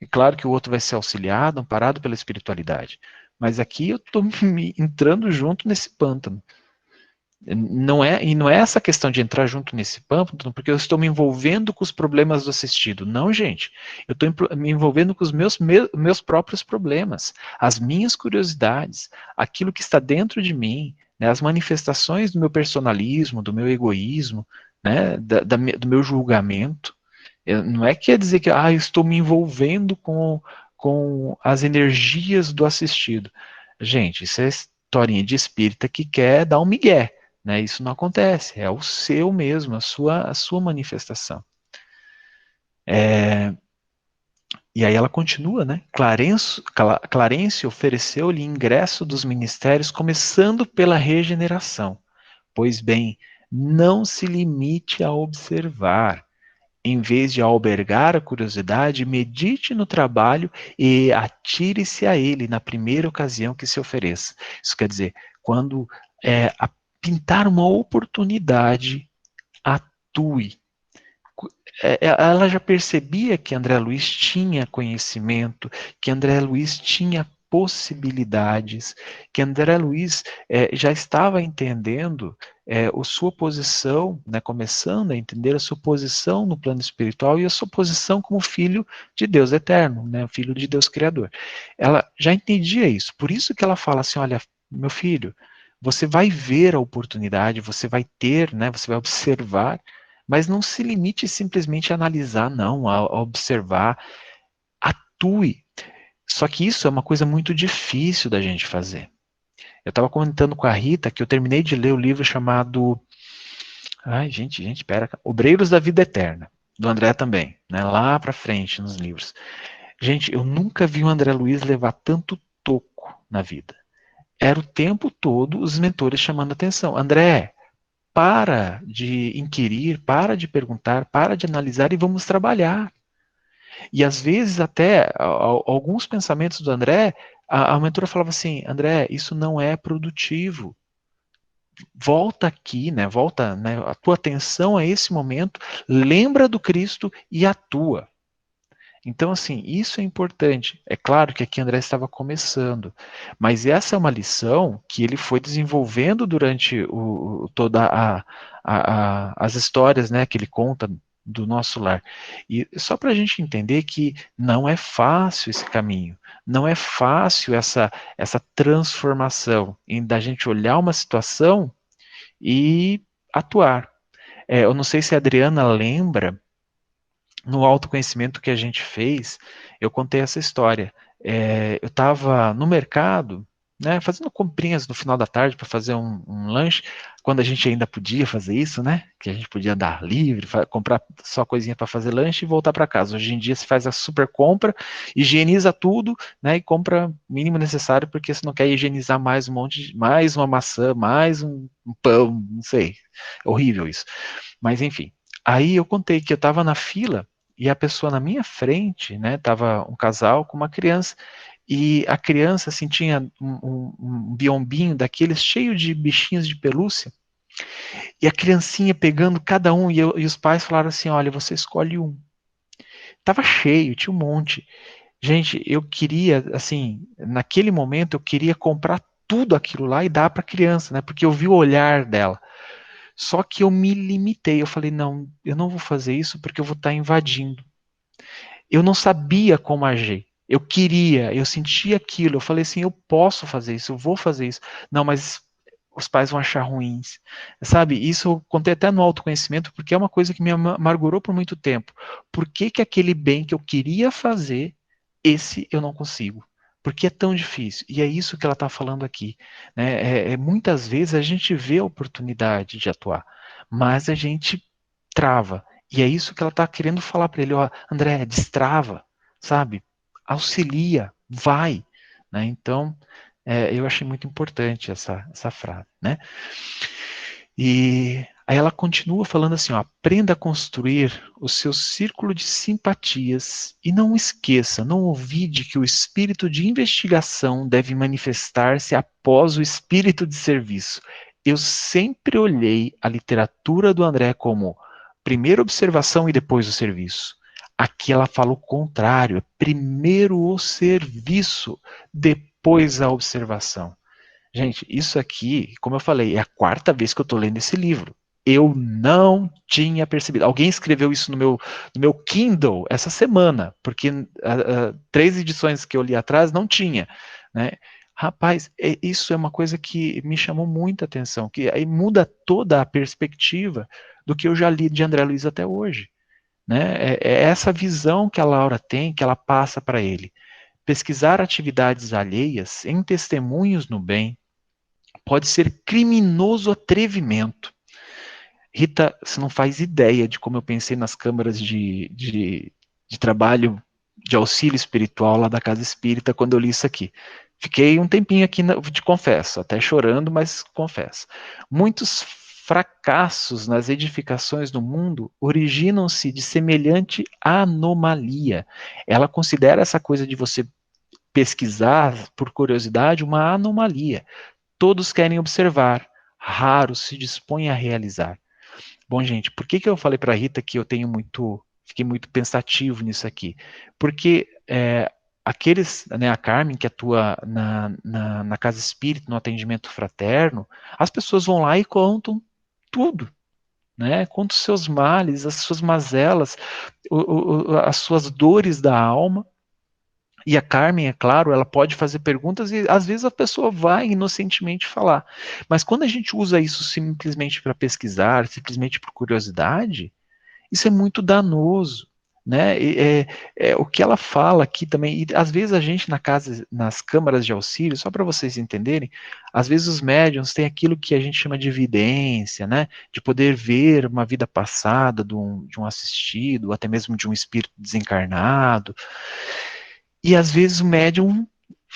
É claro que o outro vai ser auxiliado, amparado pela espiritualidade. Mas aqui eu estou me entrando junto nesse pântano. E não é essa questão de entrar junto nesse pântano, porque eu estou me envolvendo com os problemas do assistido. Não, gente. Eu estou me envolvendo com os meus próprios problemas, as minhas curiosidades, aquilo que está dentro de mim, né, as manifestações do meu personalismo, do meu egoísmo, né, do meu julgamento. Não é que quer dizer que eu estou me envolvendo com as energias do assistido. Gente, isso é historinha de espírita que quer dar um migué. Né? Isso não acontece, é o seu mesmo, a sua manifestação. E aí ela continua, né? Clarence ofereceu-lhe ingresso dos ministérios, começando pela regeneração. Pois bem, não se limite a observar. Em vez de albergar a curiosidade, medite no trabalho e atire-se a ele na primeira ocasião que se ofereça. Isso quer dizer, quando pintar uma oportunidade, atue. Ela já percebia que André Luiz tinha conhecimento, que André Luiz tinha possibilidades, que André Luiz já estava entendendo a sua posição, né, começando a entender a sua posição no plano espiritual e a sua posição como filho de Deus eterno, né, filho de Deus criador. Ela já entendia isso, por isso que ela fala assim, olha, meu filho, você vai ver a oportunidade, você vai ter, né, você vai observar, mas não se limite simplesmente a analisar, não, a observar, atue. Só que isso é uma coisa muito difícil da gente fazer. Eu estava comentando com a Rita que eu terminei de ler o livro chamado... Ai, gente, pera. Obreiros da Vida Eterna, do André também, né, lá para frente nos livros. Gente, eu nunca vi o André Luiz levar tanto toco na vida. Era o tempo todo os mentores chamando a atenção. André, para de inquirir, para de perguntar, para de analisar e vamos trabalhar. E às vezes até alguns pensamentos do André, a mentora falava assim, André, isso não é produtivo. Volta aqui, né? Volta, né, a tua atenção a esse momento, lembra do Cristo e atua. Então, assim, isso é importante. É claro que aqui André estava começando, mas essa é uma lição que ele foi desenvolvendo durante toda as histórias, né, que ele conta do nosso lar. E só para a gente entender que não é fácil esse caminho, não é fácil essa transformação em da gente olhar uma situação e atuar. Eu não sei se a Adriana lembra no autoconhecimento que a gente fez, eu contei essa história. Eu estava no mercado, né, fazendo comprinhas no final da tarde para fazer um lanche, quando a gente ainda podia fazer isso, né? Que a gente podia dar livre, comprar só coisinha para fazer lanche e voltar para casa. Hoje em dia se faz a super compra, higieniza tudo, né? E compra o mínimo necessário, porque você não quer higienizar mais mais uma maçã, mais um pão, não sei. É horrível isso. Mas enfim. Aí eu contei que eu estava na fila e a pessoa na minha frente, né, tava um casal com uma criança, e a criança, assim, tinha um biombinho daqueles cheio de bichinhos de pelúcia, e a criancinha pegando cada um, e os pais falaram assim, olha, você escolhe um. Tava cheio, tinha um monte. Gente, eu queria, assim, naquele momento, eu queria comprar tudo aquilo lá e dar para a criança, né, porque eu vi o olhar dela. Só que eu me limitei, eu falei, não, eu não vou fazer isso porque eu vou estar invadindo. Eu não sabia como agir. Eu queria, eu sentia aquilo. Eu falei assim: eu posso fazer isso, eu vou fazer isso. Não, mas os pais vão achar ruins. Sabe, isso eu contei até no autoconhecimento, porque é uma coisa que me amargurou por muito tempo. Por que que aquele bem que eu queria fazer, esse eu não consigo? Porque é tão difícil. E é isso que ela está falando aqui. Né? Muitas vezes a gente vê a oportunidade de atuar, mas a gente trava. E é isso que ela está querendo falar para ele, ó, André, destrava, sabe? Auxilia, vai. Né? Então, eu achei muito importante essa frase. Né? E aí ela continua falando assim, ó, aprenda a construir o seu círculo de simpatias e não esqueça, não olvide que o espírito de investigação deve manifestar-se após o espírito de serviço. Eu sempre olhei a literatura do André como primeiro observação e depois o serviço. Aqui ela fala o contrário, é primeiro o serviço, depois a observação. Gente, isso aqui, como eu falei, é a quarta vez que eu estou lendo esse livro. Eu não tinha percebido. Alguém escreveu isso no meu Kindle essa semana, porque 3 edições que eu li atrás não tinha. Né? Rapaz, isso é uma coisa que me chamou muita atenção, que aí muda toda a perspectiva do que eu já li de André Luiz até hoje. Né? É essa visão que a Laura tem, que ela passa para ele. Pesquisar atividades alheias em testemunhos no bem pode ser criminoso atrevimento. Rita, você não faz ideia de como eu pensei nas câmaras de trabalho de auxílio espiritual lá da Casa Espírita quando eu li isso aqui. Fiquei um tempinho aqui, te confesso, até chorando, mas confesso. Muitos fracassos nas edificações do mundo originam-se de semelhante anomalia. Ela considera essa coisa de você pesquisar por curiosidade uma anomalia. Todos querem observar, raros se dispõem a realizar. Bom, gente, por que eu falei para a Rita que fiquei muito pensativo nisso aqui? Porque aqueles, né, a Carmen que atua na casa espírita, no atendimento fraterno, as pessoas vão lá e contam tudo, né? Contam os seus males, as suas mazelas, as suas dores da alma. E a Carmen, é claro, ela pode fazer perguntas e às vezes a pessoa vai inocentemente falar. Mas quando a gente usa isso simplesmente para pesquisar, simplesmente por curiosidade, isso é muito danoso, né? O que ela fala aqui também, e às vezes a gente nas câmaras de auxílio, só para vocês entenderem, às vezes os médiuns têm aquilo que a gente chama de evidência, né? De poder ver uma vida passada de um assistido, até mesmo de um espírito desencarnado. E às vezes o médium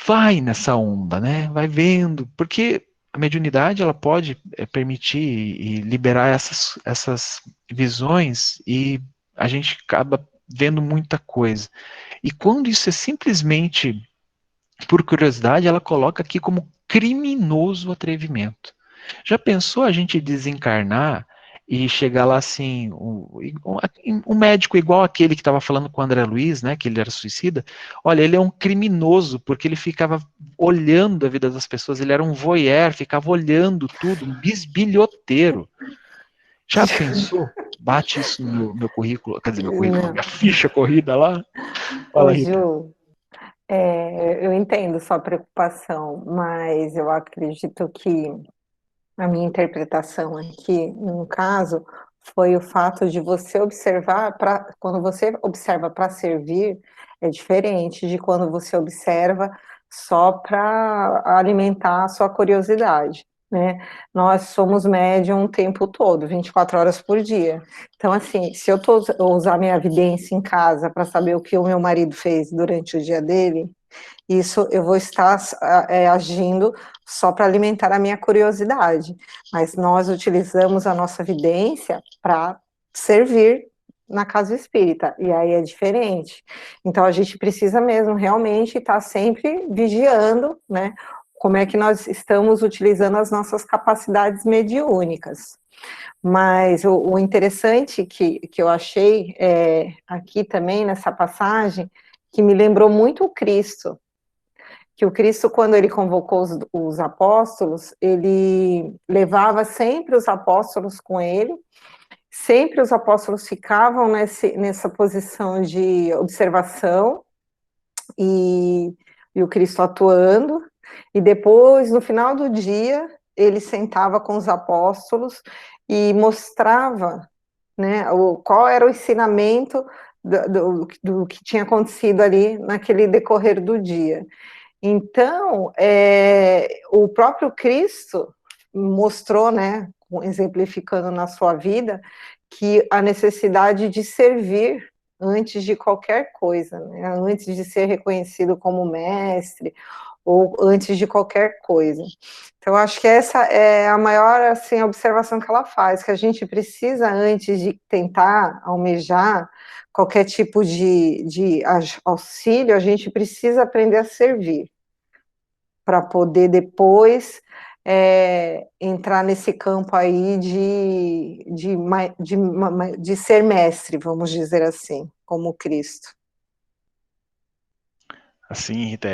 vai nessa onda, né? Vai vendo, porque a mediunidade ela pode permitir e liberar essas visões e a gente acaba vendo muita coisa. E quando isso é simplesmente por curiosidade, ela coloca aqui como criminoso atrevimento. Já pensou a gente desencarnar e chegar lá assim, um médico igual aquele que estava falando com o André Luiz, né, que ele era suicida? Olha, ele é um criminoso, porque ele ficava olhando a vida das pessoas, ele era um voyeur, ficava olhando tudo, um bisbilhoteiro. Já pensou? Bate isso no meu currículo, quer dizer, meu currículo, minha ficha corrida lá? Fala, Ô, Rita. Ju, eu entendo sua preocupação, mas eu acredito que a minha interpretação aqui, no caso, foi o fato de você observar, quando você observa para servir, é diferente de quando você observa só para alimentar a sua curiosidade, né? Nós somos médium o tempo todo, 24 horas por dia. Então, assim, se eu usar minha evidência em casa para saber o que o meu marido fez durante o dia dele, isso eu vou estar agindo só para alimentar a minha curiosidade, mas nós utilizamos a nossa evidência para servir na casa espírita, e aí é diferente. Então a gente precisa mesmo realmente estar sempre vigiando, né, como é que nós estamos utilizando as nossas capacidades mediúnicas. Mas o interessante que eu achei aqui também nessa passagem, que me lembrou muito o Cristo, que o Cristo, quando ele convocou os apóstolos, ele levava sempre os apóstolos com ele, sempre os apóstolos ficavam nessa posição de observação, e o Cristo atuando, e depois, no final do dia, ele sentava com os apóstolos e mostrava, né, qual era o ensinamento do que tinha acontecido ali naquele decorrer do dia. Então, o próprio Cristo mostrou, né, exemplificando na sua vida, que a necessidade de servir antes de qualquer coisa, né, antes de ser reconhecido como mestre, ou antes de qualquer coisa. Então, acho que essa é a maior assim, observação que ela faz, que a gente precisa, antes de tentar almejar qualquer tipo de auxílio, a gente precisa aprender a servir, para poder depois entrar nesse campo aí de ser mestre, vamos dizer assim, como Cristo. Assim, Rita,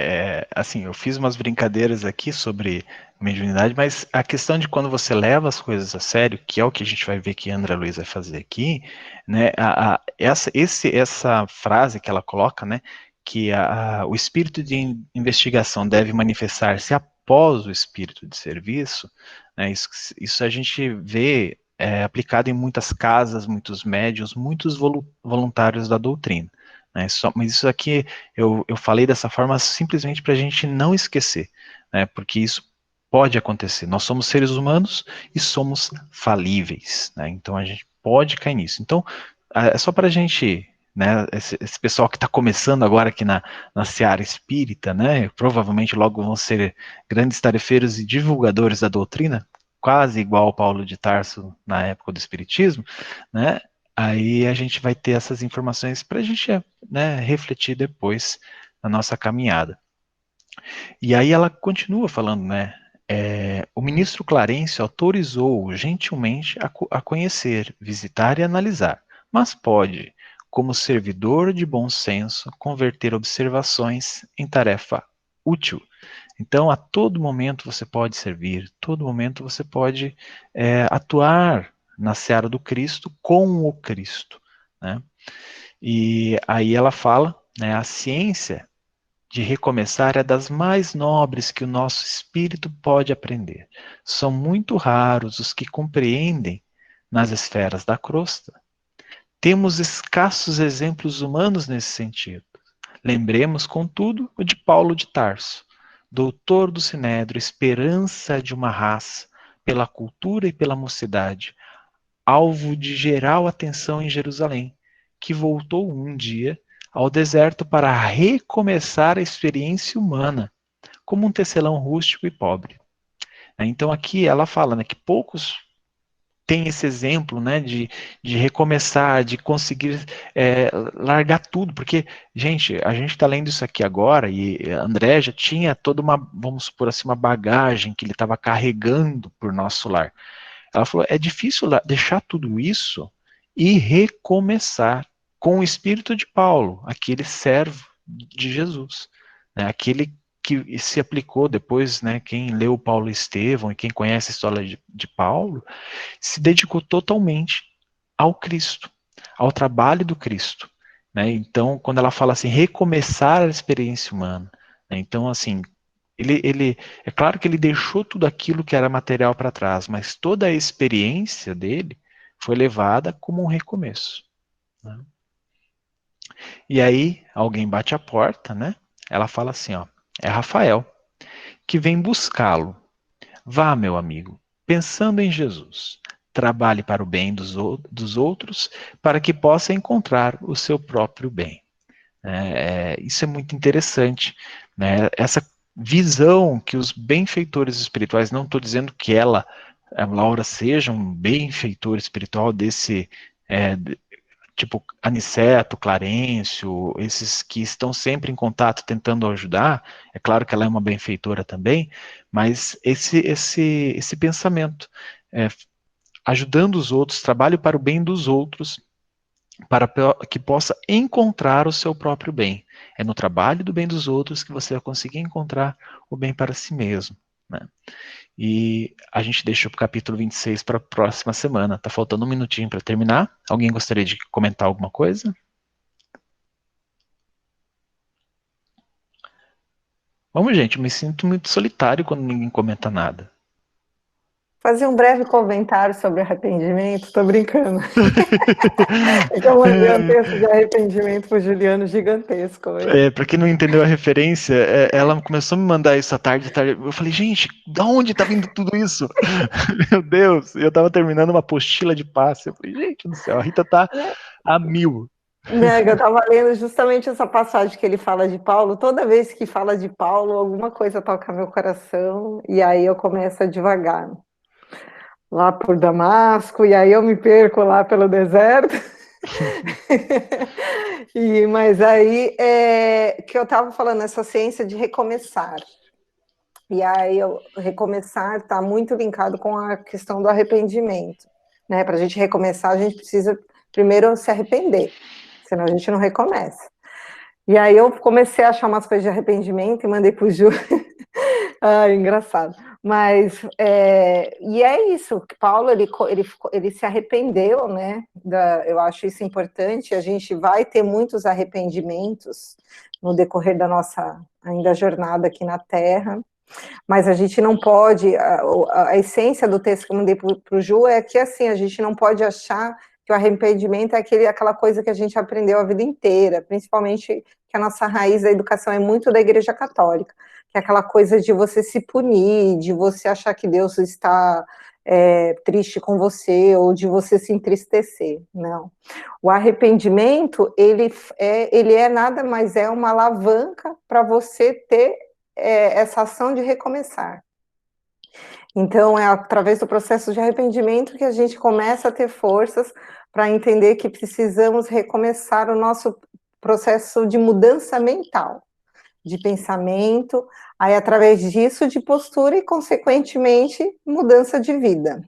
assim, eu fiz umas brincadeiras aqui sobre mediunidade, mas a questão de quando você leva as coisas a sério, que é o que a gente vai ver que a André Luiz vai fazer aqui, né, essa frase que ela coloca, né, que o espírito de investigação deve manifestar-se após o espírito de serviço, né, isso a gente vê aplicado em muitas casas, muitos médiuns, muitos voluntários da doutrina. Né, mas isso aqui eu falei dessa forma simplesmente para a gente não esquecer, né, porque isso pode acontecer. Nós somos seres humanos e somos falíveis, né, então a gente pode cair nisso. Então, é só para a gente, né, esse pessoal que está começando agora aqui na seara espírita, né, provavelmente logo vão ser grandes tarefeiros e divulgadores da doutrina, quase igual ao Paulo de Tarso na época do Espiritismo, né? Aí a gente vai ter essas informações para a gente, né, refletir depois na nossa caminhada. E aí ela continua falando, né? O ministro Clarencio autorizou-o gentilmente a conhecer, visitar e analisar, mas pode, como servidor de bom senso, converter observações em tarefa útil. Então, a todo momento você pode servir, todo momento você pode atuar na seara do Cristo com o Cristo, né? E aí ela fala, né, a ciência de recomeçar é das mais nobres que o nosso espírito pode aprender. São muito raros os que compreendem nas esferas da crosta. Temos escassos exemplos humanos nesse sentido. Lembremos, contudo, o de Paulo de Tarso, doutor do Sinédrio, esperança de uma raça, pela cultura e pela mocidade, alvo de geral atenção em Jerusalém, que voltou um dia ao deserto para recomeçar a experiência humana, como um tecelão rústico e pobre. Então aqui ela fala, né, que poucos têm esse exemplo, né, de recomeçar, de conseguir largar tudo, porque, gente, a gente está lendo isso aqui agora e André já tinha toda uma, vamos supor assim, uma bagagem que ele estava carregando por nosso lar. Ela falou, é difícil deixar tudo isso e recomeçar com o espírito de Paulo, aquele servo de Jesus, né, aquele que se aplicou depois, né, quem leu Paulo e Estevão e quem conhece a história de Paulo, se dedicou totalmente ao Cristo, ao trabalho do Cristo, né? Então, quando ela fala assim, recomeçar a experiência humana, né? Então, assim, é claro que ele deixou tudo aquilo que era material para trás, mas toda a experiência dele foi levada como um recomeço, né? E aí, alguém bate a porta, né? Ela fala assim, ó, é Rafael, que vem buscá-lo. Vá, meu amigo, pensando em Jesus. Trabalhe para o bem dos outros, para que possa encontrar o seu próprio bem. Isso é muito interessante, né? Essa visão que os benfeitores espirituais, não estou dizendo que a Laura, seja um benfeitor espiritual desse, tipo Aniceto, Clarencio, esses que estão sempre em contato tentando ajudar. É claro que ela é uma benfeitora também, mas esse pensamento, ajudando os outros, trabalho para o bem dos outros, para que possa encontrar o seu próprio bem. É no trabalho do bem dos outros que você vai conseguir encontrar o bem para si mesmo, né? E a gente deixa o capítulo 26 para a próxima semana. Tá faltando um minutinho para terminar. Alguém gostaria de comentar alguma coisa? Vamos, gente, eu me sinto muito solitário quando ninguém comenta nada. Fazer um breve comentário sobre arrependimento, tô brincando. É que eu mandei um texto de arrependimento pro Juliano gigantesco. Para quem não entendeu a referência, ela começou a me mandar isso à tarde. Eu falei, gente, da onde tá vindo tudo isso? Meu Deus, eu tava terminando uma apostila de passe. Eu falei, gente do céu, a Rita tá a 1000. Eu estava lendo justamente essa passagem que ele fala de Paulo. Toda vez que fala de Paulo, alguma coisa toca meu coração, e aí eu começo a devagar. Lá por Damasco, e aí eu me perco lá pelo deserto. Mas aí, que eu estava falando, essa ciência de recomeçar. E aí, recomeçar está muito linkado com a questão do arrependimento, né? Para a gente recomeçar, a gente precisa primeiro se arrepender, senão a gente não recomeça. E aí eu comecei a achar umas coisas de arrependimento e mandei pro Ju. Engraçado. Mas, e é isso, Paulo, ele se arrependeu, né? Eu acho isso importante, a gente vai ter muitos arrependimentos no decorrer da nossa ainda jornada aqui na Terra, mas a gente não pode, a essência do texto que eu mandei para o Ju é que, assim, a gente não pode achar que o arrependimento é aquela coisa que a gente aprendeu a vida inteira, principalmente que a nossa raiz da educação é muito da Igreja Católica, que é aquela coisa de você se punir, de você achar que Deus está triste com você, ou de você se entristecer. Não. O arrependimento, ele nada mais é uma alavanca para você ter essa ação de recomeçar. Então, é através do processo de arrependimento que a gente começa a ter forças para entender que precisamos recomeçar o nosso processo de mudança mental, de pensamento, aí através disso de postura e, consequentemente, mudança de vida.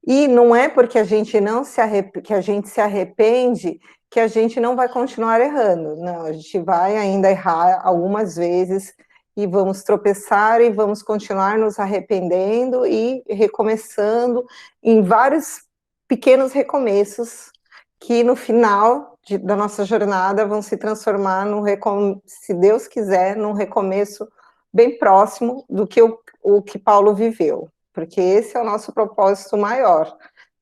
E não é porque a gente não se que a gente se arrepende que a gente não vai continuar errando. Não, a gente vai ainda errar algumas vezes e vamos tropeçar e vamos continuar nos arrependendo e recomeçando em vários pequenos recomeços que no final da nossa jornada vão se transformar se Deus quiser, num recomeço bem próximo do que o que Paulo viveu, porque esse é o nosso propósito maior,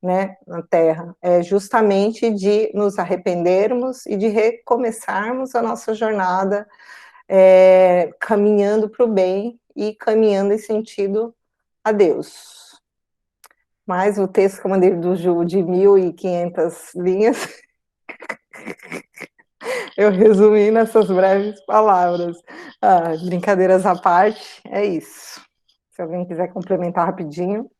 né, na Terra, é justamente de nos arrependermos e de recomeçarmos a nossa jornada caminhando para o bem e caminhando em sentido a Deus. Mas o texto que eu mandei do Ju, de 1.500 linhas, eu resumi nessas breves palavras. Brincadeiras à parte, é isso. Se alguém quiser complementar rapidinho.